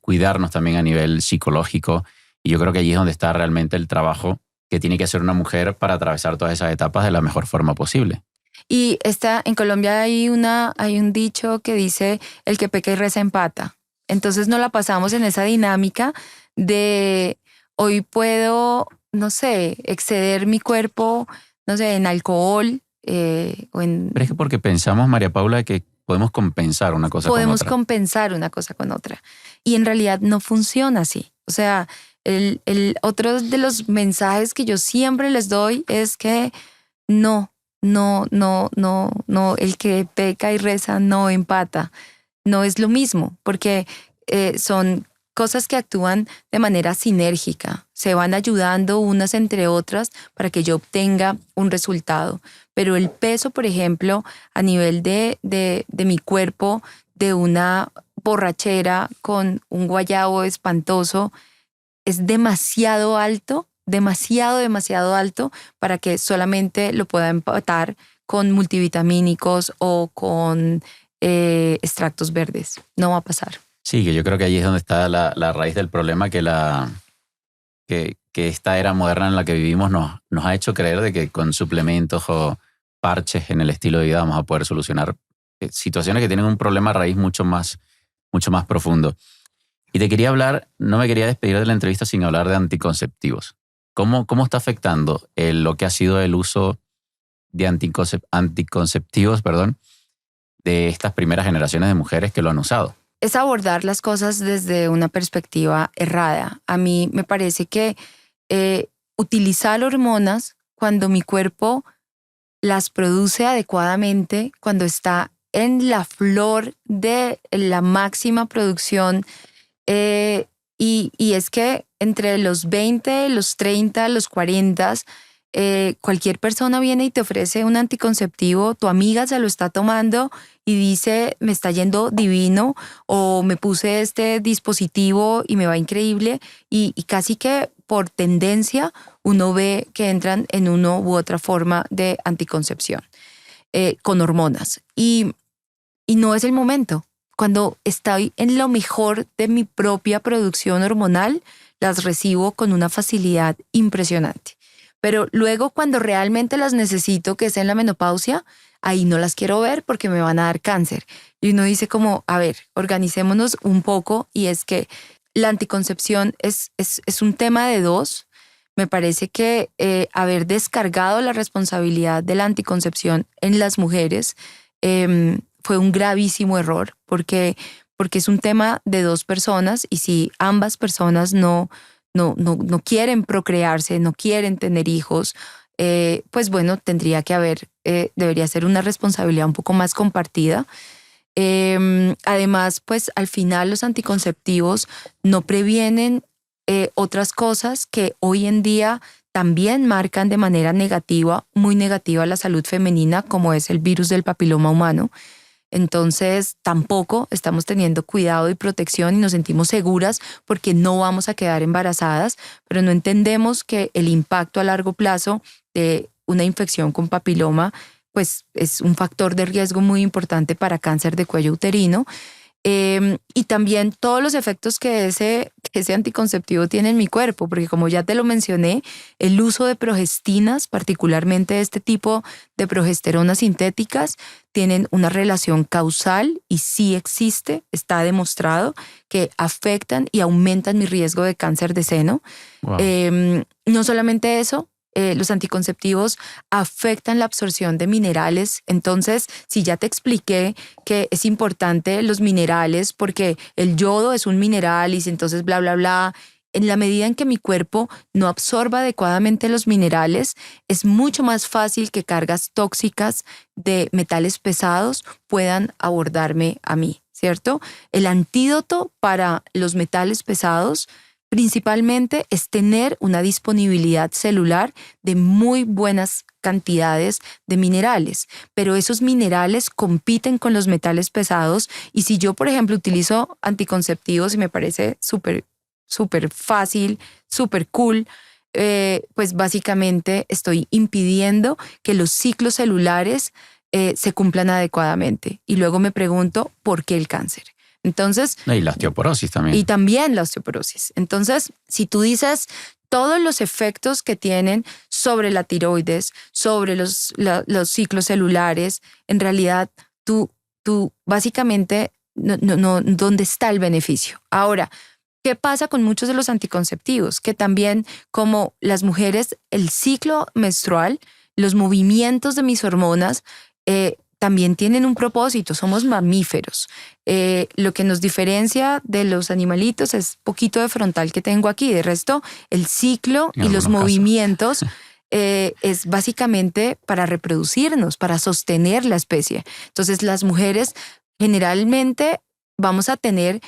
cuidarnos también a nivel psicológico. Y yo creo que allí es donde está realmente el trabajo que tiene que hacer una mujer para atravesar todas esas etapas de la mejor forma posible. Y en Colombia hay un dicho que dice, el que peca y reza empata. Entonces nos la pasamos en esa dinámica de hoy puedo, no sé, exceder mi cuerpo, no sé, en alcohol o en... Pero es que porque pensamos, María Paula, que podemos compensar una cosa con Podemos otra. compensar una cosa con otra. Y en realidad no funciona así. O sea, otro de los mensajes que yo siempre les doy es que no, no, el que peca y reza no empata. No es lo mismo, porque son cosas que actúan de manera sinérgica, se van ayudando unas entre otras para que yo obtenga un resultado. Pero el peso, por ejemplo, a nivel de mi cuerpo, de una borrachera con un guayabo espantoso, es demasiado alto, demasiado alto para que solamente lo pueda empatar con multivitamínicos o con extractos verdes. No va a pasar. Sí, que yo creo que allí es donde está la raíz del problema, que esta era moderna en la que vivimos nos ha hecho creer de que con suplementos o parches en el estilo de vida vamos a poder solucionar situaciones que tienen un problema raíz mucho más profundo. Y te quería hablar, no me quería despedir de la entrevista sin hablar de anticonceptivos. ¿Cómo está afectando lo que ha sido el uso de anticonceptivos, de estas primeras generaciones de mujeres que lo han usado? Es abordar las cosas desde una perspectiva errada. A mí me parece que utilizar hormonas cuando mi cuerpo las produce adecuadamente, cuando está en la flor de la máxima producción, y es que entre los 20, los 30, los 40, cualquier persona viene y te ofrece un anticonceptivo, tu amiga se lo está tomando y dice, me está yendo divino, o me puse este dispositivo y me va increíble, y casi que por tendencia uno ve que entran en una u otra forma de anticoncepción con hormonas. Y no es el momento. Cuando estoy en lo mejor de mi propia producción hormonal, las recibo con una facilidad impresionante. Pero luego cuando realmente las necesito, que es en la menopausia, ahí no las quiero ver porque me van a dar cáncer. Y uno dice como, a ver, organicémonos un poco, y es que la anticoncepción es un tema de dos. Me parece que haber descargado la responsabilidad de la anticoncepción en las mujeres fue un gravísimo error, porque es un tema de dos personas, y si ambas personas no quieren procrearse, no quieren tener hijos, pues bueno, debería ser una responsabilidad un poco más compartida. Además, pues al final los anticonceptivos no previenen otras cosas que hoy en día también marcan de manera negativa, muy negativa, la salud femenina, como es el virus del papiloma humano. Entonces tampoco estamos teniendo cuidado y protección y nos sentimos seguras porque no vamos a quedar embarazadas, pero no entendemos que el impacto a largo plazo de una infección con papiloma pues es un factor de riesgo muy importante para cáncer de cuello uterino. Y también todos los efectos que ese anticonceptivo tiene en mi cuerpo, porque como ya te lo mencioné, el uso de progestinas, particularmente este tipo de progesteronas sintéticas, tienen una relación causal y sí existe, está demostrado que afectan y aumentan mi riesgo de cáncer de seno. Wow. No solamente eso, los anticonceptivos afectan la absorción de minerales. Entonces, si ya te expliqué que es importante los minerales porque el yodo es un mineral y entonces bla, bla, bla, en la medida en que mi cuerpo no absorba adecuadamente los minerales, es mucho más fácil que cargas tóxicas de metales pesados puedan abordarme a mí, ¿cierto? El antídoto para los metales pesados principalmente es tener una disponibilidad celular de muy buenas cantidades de minerales, pero esos minerales compiten con los metales pesados, y si yo, por ejemplo, utilizo anticonceptivos y me parece súper fácil, súper cool, pues básicamente estoy impidiendo que los ciclos celulares se cumplan adecuadamente. Y luego me pregunto, ¿por qué el cáncer? Entonces, Y la osteoporosis también. y también la osteoporosis. Entonces, si tú dices todos los efectos que tienen sobre la tiroides, sobre los ciclos celulares, en realidad tú básicamente no, ¿dónde está el beneficio? Ahora, ¿qué pasa con muchos de los anticonceptivos? Que también, como las mujeres, el ciclo menstrual, los movimientos de mis hormonas, también tienen un propósito. Somos mamíferos. Lo que nos diferencia de los animalitos es poquito de frontal que tengo aquí. De resto, el ciclo En y los algunos casos. movimientos es básicamente para reproducirnos, para sostener la especie. Entonces, las mujeres generalmente vamos a tener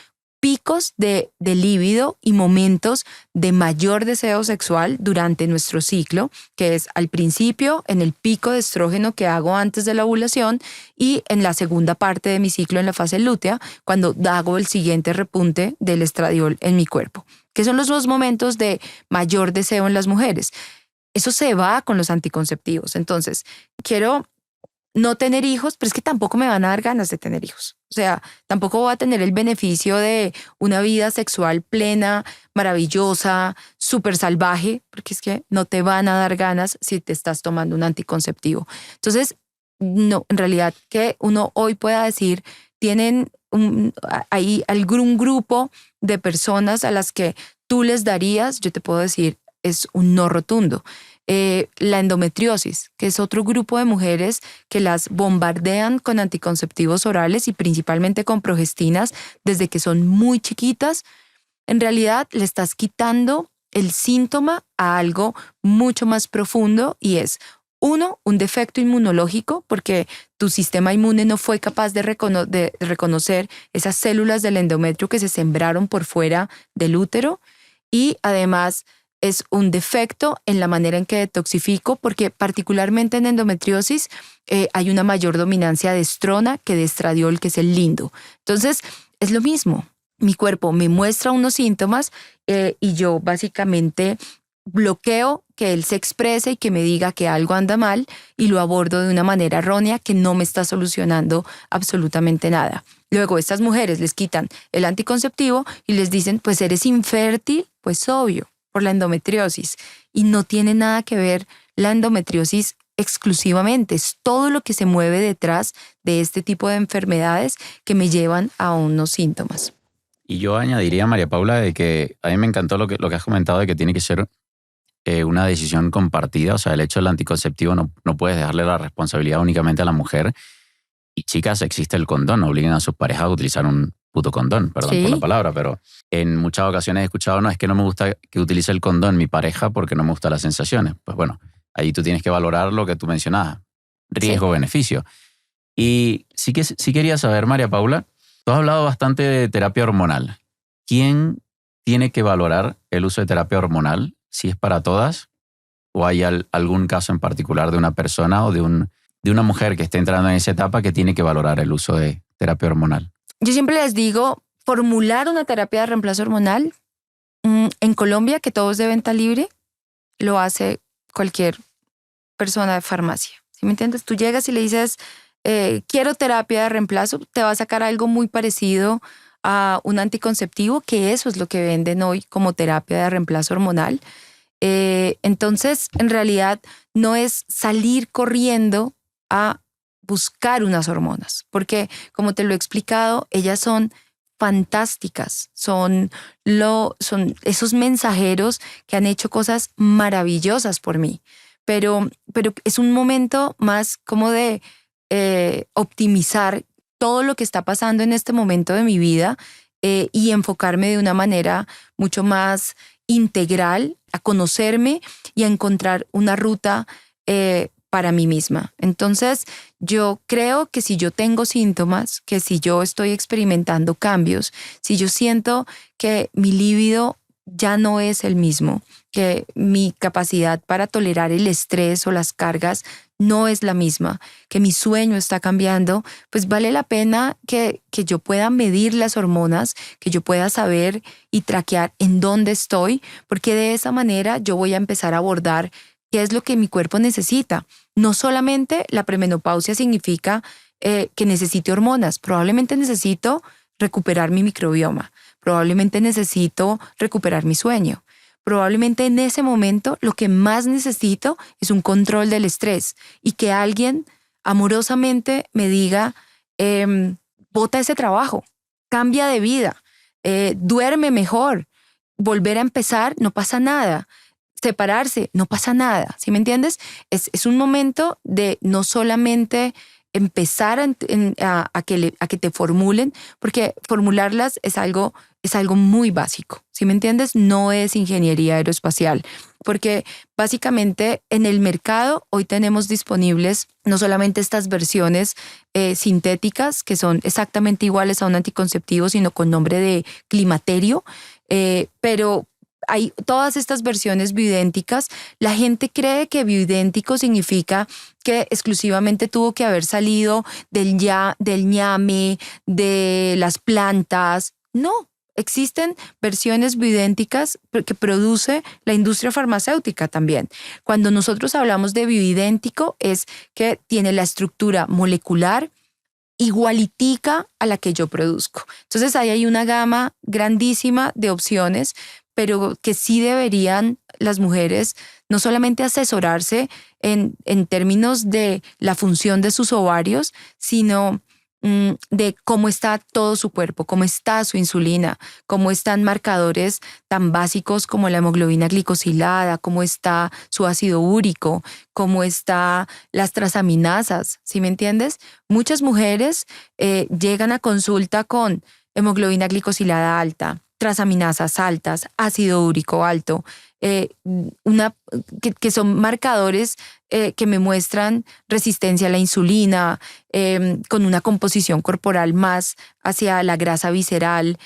picos de líbido y momentos de mayor deseo sexual durante nuestro ciclo, que es al principio en el pico de estrógeno que hago antes de la ovulación y en la segunda parte de mi ciclo en la fase lútea, cuando hago el siguiente repunte del estradiol en mi cuerpo, que son los dos momentos de mayor deseo en las mujeres. Eso se va con los anticonceptivos. Entonces, quiero no tener hijos, pero es que tampoco me van a dar ganas de tener hijos. O sea, tampoco voy a tener el beneficio de una vida sexual plena, maravillosa, súper salvaje, porque es que no te van a dar ganas si te estás tomando un anticonceptivo. Entonces, no, en realidad que uno hoy pueda decir, hay algún grupo de personas a las que tú les darías, yo te puedo decir, es un no rotundo. La endometriosis, que es otro grupo de mujeres que las bombardean con anticonceptivos orales y principalmente con progestinas desde que son muy chiquitas, en realidad le estás quitando el síntoma a algo mucho más profundo y es, uno, un defecto inmunológico porque tu sistema inmune no fue capaz de reconocer esas células del endometrio que se sembraron por fuera del útero y además es un defecto en la manera en que detoxifico, porque particularmente en endometriosis hay una mayor dominancia de estrona que de estradiol, que es el lindo. Entonces, es lo mismo. Mi cuerpo me muestra unos síntomas y yo básicamente bloqueo que él se exprese y que me diga que algo anda mal y lo abordo de una manera errónea que no me está solucionando absolutamente nada. Luego, estas mujeres les quitan el anticonceptivo y les dicen, pues eres infértil, pues obvio, por la endometriosis. Y no tiene nada que ver la endometriosis exclusivamente. Es todo lo que se mueve detrás de este tipo de enfermedades que me llevan a unos síntomas. Y yo añadiría, María Paula, de que a mí me encantó lo que has comentado de que tiene que ser una decisión compartida. O sea, el hecho del anticonceptivo no puedes dejarle la responsabilidad únicamente a la mujer. Y chicas, existe el condón. Obliguen a sus parejas a utilizar un puto condón, perdón Sí. por la palabra, pero en muchas ocasiones he escuchado, no, es que no me gusta que utilice el condón mi pareja porque no me gustan las sensaciones. Pues bueno, ahí tú tienes que valorar lo que tú mencionabas, riesgo-beneficio. Y sí quería saber, María Paula, tú has hablado bastante de terapia hormonal. ¿Quién tiene que valorar el uso de terapia hormonal? ¿Si es para todas? ¿O hay algún caso en particular de una persona o de una mujer que esté entrando en esa etapa que tiene que valorar el uso de terapia hormonal? Yo siempre les digo, formular una terapia de reemplazo hormonal en Colombia, que todo es de venta libre, lo hace cualquier persona de farmacia. ¿Sí me entiendes? Tú llegas y le dices, quiero terapia de reemplazo, te va a sacar algo muy parecido a un anticonceptivo, que eso es lo que venden hoy como terapia de reemplazo hormonal. Entonces, en realidad, no es salir corriendo a buscar unas hormonas, porque como te lo he explicado, ellas son fantásticas, son esos mensajeros que han hecho cosas maravillosas por mí, pero es un momento más como de optimizar todo lo que está pasando en este momento de mi vida y enfocarme de una manera mucho más integral a conocerme y a encontrar una ruta para mí misma. Entonces, yo creo que si yo tengo síntomas, que si yo estoy experimentando cambios, si yo siento que mi líbido ya no es el mismo, que mi capacidad para tolerar el estrés o las cargas no es la misma, que mi sueño está cambiando, pues vale la pena que yo pueda medir las hormonas, que yo pueda saber y traquear en dónde estoy, porque de esa manera yo voy a empezar a abordar qué es lo que mi cuerpo necesita. No solamente la premenopausia significa que necesite hormonas, probablemente necesito recuperar mi microbioma, probablemente necesito recuperar mi sueño. Probablemente en ese momento lo que más necesito es un control del estrés y que alguien amorosamente me diga, bota ese trabajo, cambia de vida, duerme mejor, volver a empezar, no pasa nada. Separarse, no pasa nada, ¿sí me entiendes? Es un momento de no solamente empezar a que te formulen, porque formularlas es algo muy básico, ¿sí me entiendes? No es ingeniería aeroespacial, porque básicamente en el mercado hoy tenemos disponibles no solamente estas versiones sintéticas, que son exactamente iguales a un anticonceptivo, sino con nombre de climaterio, pero hay todas estas versiones bioidénticas. La gente cree que bioidéntico significa que exclusivamente tuvo que haber salido del ñame, de las plantas. No, existen versiones bioidénticas que produce la industria farmacéutica también. Cuando nosotros hablamos de bioidéntico es que tiene la estructura molecular igualitica a la que yo produzco. Entonces ahí hay una gama grandísima de opciones, pero que sí deberían las mujeres no solamente asesorarse en términos de la función de sus ovarios, sino de cómo está todo su cuerpo, cómo está su insulina, cómo están marcadores tan básicos como la hemoglobina glicosilada, cómo está su ácido úrico, cómo están las transaminasas, ¿sí me entiendes? Muchas mujeres llegan a consulta con hemoglobina glicosilada alta, transaminasas altas, ácido úrico alto, que son marcadores que me muestran resistencia a la insulina, con una composición corporal más hacia la grasa visceral.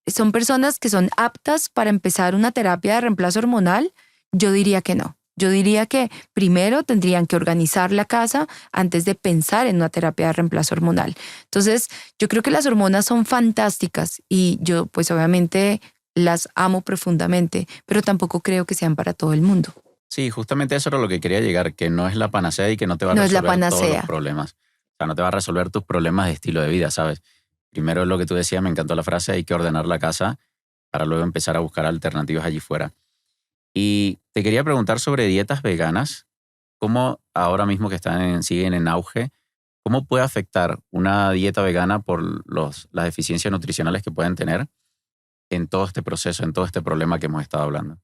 ¿Son personas que son aptas para empezar una terapia de reemplazo hormonal? Yo diría que no. Yo diría que primero tendrían que organizar la casa antes de pensar en una terapia de reemplazo hormonal. Entonces, yo creo que las hormonas son fantásticas y yo pues obviamente las amo profundamente, pero tampoco creo que sean para todo el mundo. Sí, justamente eso era lo que quería llegar, que no es la panacea y que no te va a No es la resolver todos los panacea. problemas. O sea, no te va a resolver tus problemas de estilo de vida, ¿sabes? Primero lo que tú decías, me encantó la frase, hay que ordenar la casa para luego empezar a buscar alternativas allí fuera. Y te quería preguntar sobre dietas veganas, cómo ahora mismo que siguen en auge, cómo puede afectar una dieta vegana por las deficiencias nutricionales que pueden tener en todo este proceso, en todo este problema que hemos estado hablando.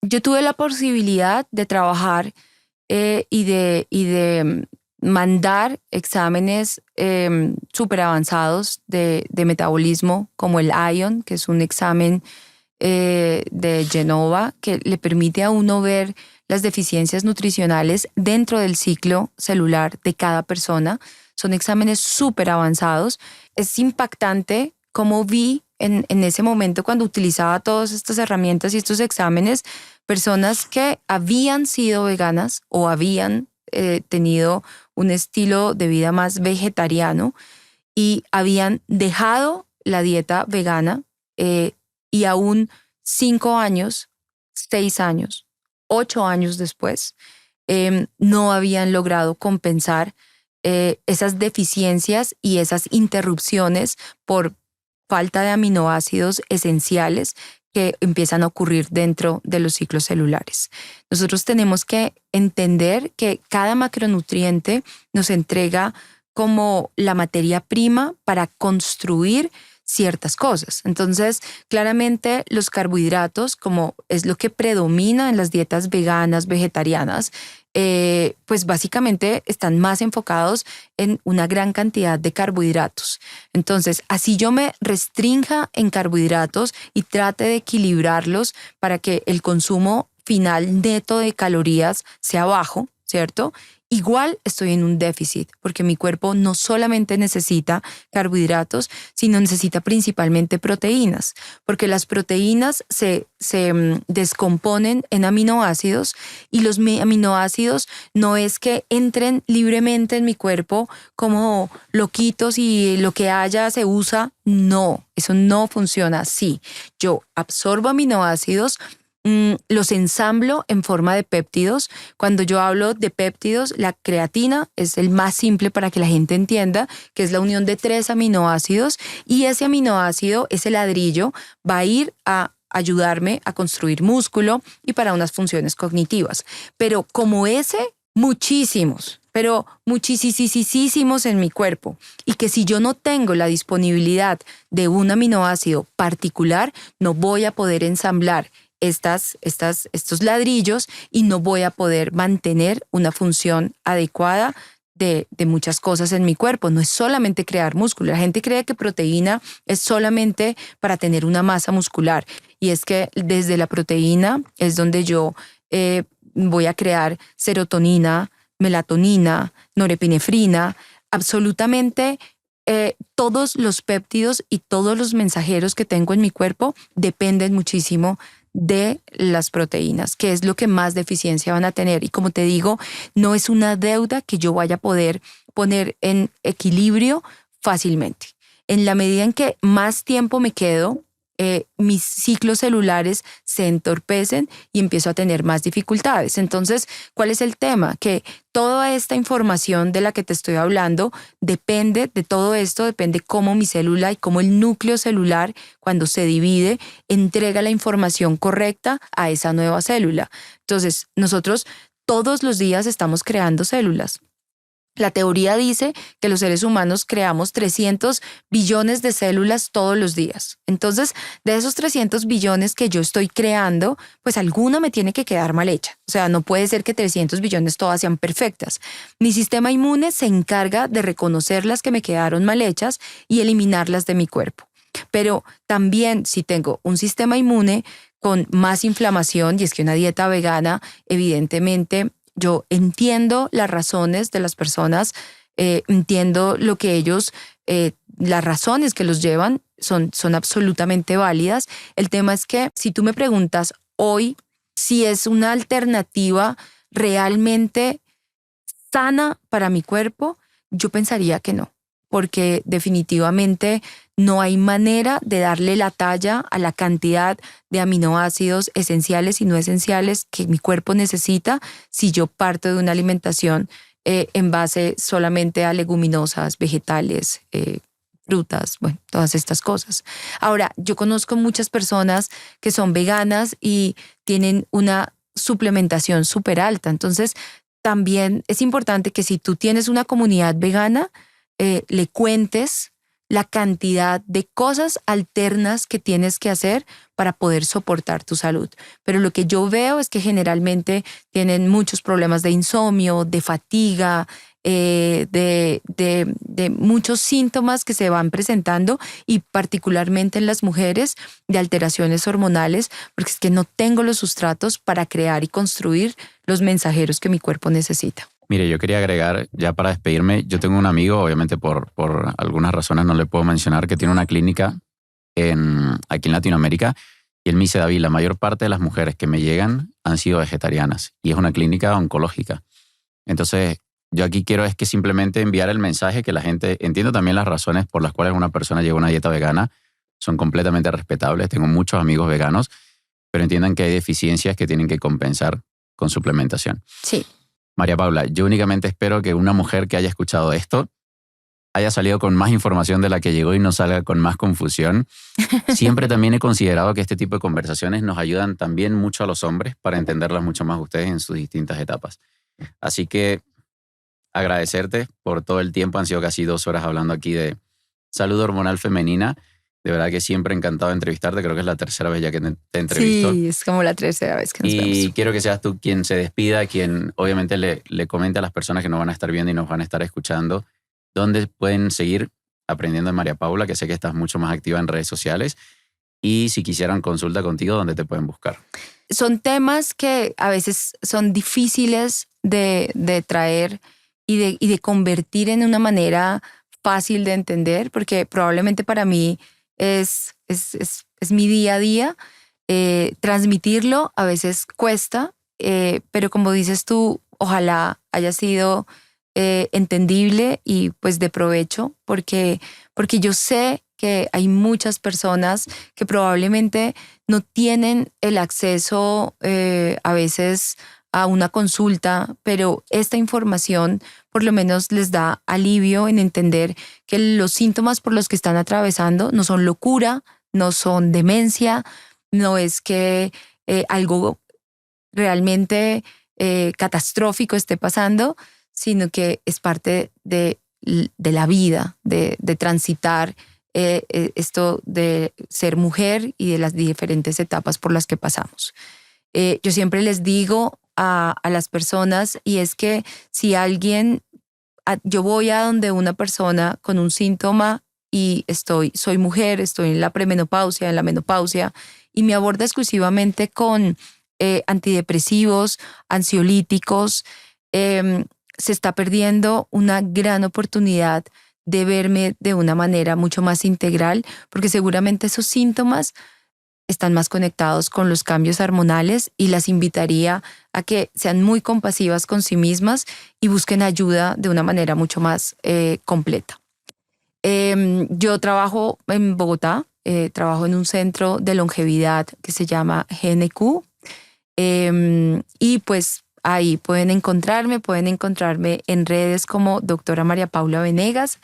Yo tuve la posibilidad de trabajar y de mandar exámenes súper avanzados de metabolismo, como el ION, que es un examen de Genova que le permite a uno ver las deficiencias nutricionales dentro del ciclo celular de cada persona. Son exámenes súper avanzados. Es impactante cómo vi en ese momento, cuando utilizaba todas estas herramientas y estos exámenes, personas que habían sido veganas o habían tenido un estilo de vida más vegetariano y habían dejado la dieta vegana, y aún 5 años, 6 años, 8 años después, no habían logrado compensar esas deficiencias y esas interrupciones por falta de aminoácidos esenciales que empiezan a ocurrir dentro de los ciclos celulares. Nosotros tenemos que entender que cada macronutriente nos entrega como la materia prima para construir ciertas cosas. Entonces, claramente los carbohidratos, como es lo que predomina en las dietas veganas, vegetarianas, pues básicamente están más enfocados en una gran cantidad de carbohidratos. Entonces, así yo me restrinja en carbohidratos y trate de equilibrarlos para que el consumo final neto de calorías sea bajo, ¿cierto? igual estoy en un déficit, porque mi cuerpo no solamente necesita carbohidratos, sino necesita principalmente proteínas, porque las proteínas se descomponen en aminoácidos, y los aminoácidos no es que entren libremente en mi cuerpo como loquitos y lo que haya se usa. No, eso no funciona así. Yo absorbo aminoácidos, los ensamblo en forma de péptidos. Cuando yo hablo de péptidos, la creatina es el más simple para que la gente entienda, que es la unión de 3 aminoácidos, y ese aminoácido, ese ladrillo, va a ir a ayudarme a construir músculo y para unas funciones cognitivas. Pero como ese, muchísimos, pero muchísimos en mi cuerpo, y que si yo no tengo la disponibilidad de un aminoácido particular, no voy a poder ensamblar estos ladrillos y no voy a poder mantener una función adecuada de muchas cosas en mi cuerpo. No es solamente crear músculo. La gente cree que proteína es solamente para tener una masa muscular, y es que desde la proteína es donde yo voy a crear serotonina, melatonina, norepinefrina, absolutamente. Todos los péptidos y todos los mensajeros que tengo en mi cuerpo dependen muchísimo de las proteínas, que es lo que más deficiencia van a tener. Y como te digo, no es una deuda que yo vaya a poder poner en equilibrio fácilmente. En la medida en que más tiempo me quedo, mis ciclos celulares se entorpecen y empiezo a tener más dificultades. Entonces, ¿cuál es el tema? Que toda esta información de la que te estoy hablando depende de todo esto, depende cómo mi célula y cómo el núcleo celular, cuando se divide, entrega la información correcta a esa nueva célula. Entonces, nosotros todos los días estamos creando células. La teoría dice que los seres humanos creamos 300 billones de células todos los días. Entonces, de esos 300 billones que yo estoy creando, pues alguna me tiene que quedar mal hecha. O sea, no puede ser que 300 billones todas sean perfectas. Mi sistema inmune se encarga de reconocer las que me quedaron mal hechas y eliminarlas de mi cuerpo. Pero también, si tengo un sistema inmune con más inflamación, y es que una dieta vegana, evidentemente, yo entiendo las razones de las personas, entiendo lo que ellos, las razones que los llevan son absolutamente válidas. El tema es que si tú me preguntas hoy si es una alternativa realmente sana para mi cuerpo, yo pensaría que no, porque definitivamente no hay manera de darle la talla a la cantidad de aminoácidos esenciales y no esenciales que mi cuerpo necesita si yo parto de una alimentación en base solamente a leguminosas, vegetales, frutas, bueno, todas estas cosas. Ahora, yo conozco muchas personas que son veganas y tienen una suplementación súper alta. Entonces, también es importante que si tú tienes una comunidad vegana, le cuentes la cantidad de cosas alternas que tienes que hacer para poder soportar tu salud. Pero lo que yo veo es que generalmente tienen muchos problemas de insomnio, de fatiga, de muchos síntomas que se van presentando, y particularmente en las mujeres, de alteraciones hormonales, porque es que no tengo los sustratos para crear y construir los mensajeros que mi cuerpo necesita. Mire, yo quería agregar, ya para despedirme, yo tengo un amigo, obviamente por algunas razones no le puedo mencionar, que tiene una clínica aquí en Latinoamérica, y él me dice: David, la mayor parte de las mujeres que me llegan han sido vegetarianas, y es una clínica oncológica. Entonces, yo aquí quiero es que simplemente enviar el mensaje que la gente, entiendo también las razones por las cuales una persona lleva una dieta vegana, son completamente respetables, tengo muchos amigos veganos, pero entiendan que hay deficiencias que tienen que compensar con suplementación. Sí. María Paula, yo únicamente espero que una mujer que haya escuchado esto haya salido con más información de la que llegó y no salga con más confusión. Siempre también he considerado que este tipo de conversaciones nos ayudan también mucho a los hombres para entenderlas mucho más ustedes en sus distintas etapas. Así que agradecerte por todo el tiempo. Han sido casi 2 horas hablando aquí de salud hormonal femenina. De verdad que siempre encantado de entrevistarte. Creo que es la 3ª vez ya que te entrevisto. Sí, es como la 3ª vez que nos vemos. Y quiero que seas tú quien se despida, quien obviamente le comente a las personas que nos van a estar viendo y nos van a estar escuchando dónde pueden seguir aprendiendo de María Paula, que sé que estás mucho más activa en redes sociales, y si quisieran consulta contigo, ¿dónde te pueden buscar? Son temas que a veces son difíciles de traer y de convertir en una manera fácil de entender, porque probablemente para mí es mi día a día. Transmitirlo a veces cuesta, pero como dices tú, ojalá haya sido entendible y pues de provecho, porque yo sé que hay muchas personas que probablemente no tienen el acceso a veces a una consulta, pero esta información por lo menos les da alivio en entender que los síntomas por los que están atravesando no son locura, no son demencia, no es que algo realmente catastrófico esté pasando, sino que es parte de la vida, de transitar esto de ser mujer y de las diferentes etapas por las que pasamos. Yo siempre les digo a las personas, y es que si yo voy a donde una persona con un síntoma y soy mujer, estoy en la premenopausia, en la menopausia, y me aborda exclusivamente con antidepresivos, ansiolíticos, se está perdiendo una gran oportunidad de verme de una manera mucho más integral, porque seguramente esos síntomas están más conectados con los cambios hormonales, y las invitaría a que sean muy compasivas con sí mismas y busquen ayuda de una manera mucho más completa. Yo trabajo en Bogotá, trabajo en un centro de longevidad que se llama GNQ, y pues ahí pueden encontrarme en redes como doctora María Paula Venegas.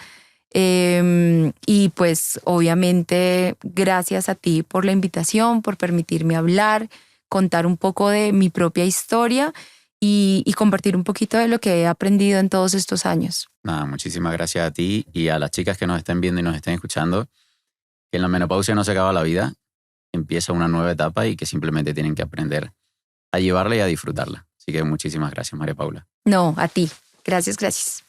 Y pues obviamente gracias a ti por la invitación, por permitirme hablar, contar un poco de mi propia historia y compartir un poquito de lo que he aprendido en todos estos años. Nada, muchísimas gracias a ti y a las chicas que nos estén viendo y nos estén escuchando, que en la menopausia no se acaba la vida, empieza una nueva etapa y que simplemente tienen que aprender a llevarla y a disfrutarla. Así que muchísimas gracias, María Paula. No, a ti. Gracias, gracias.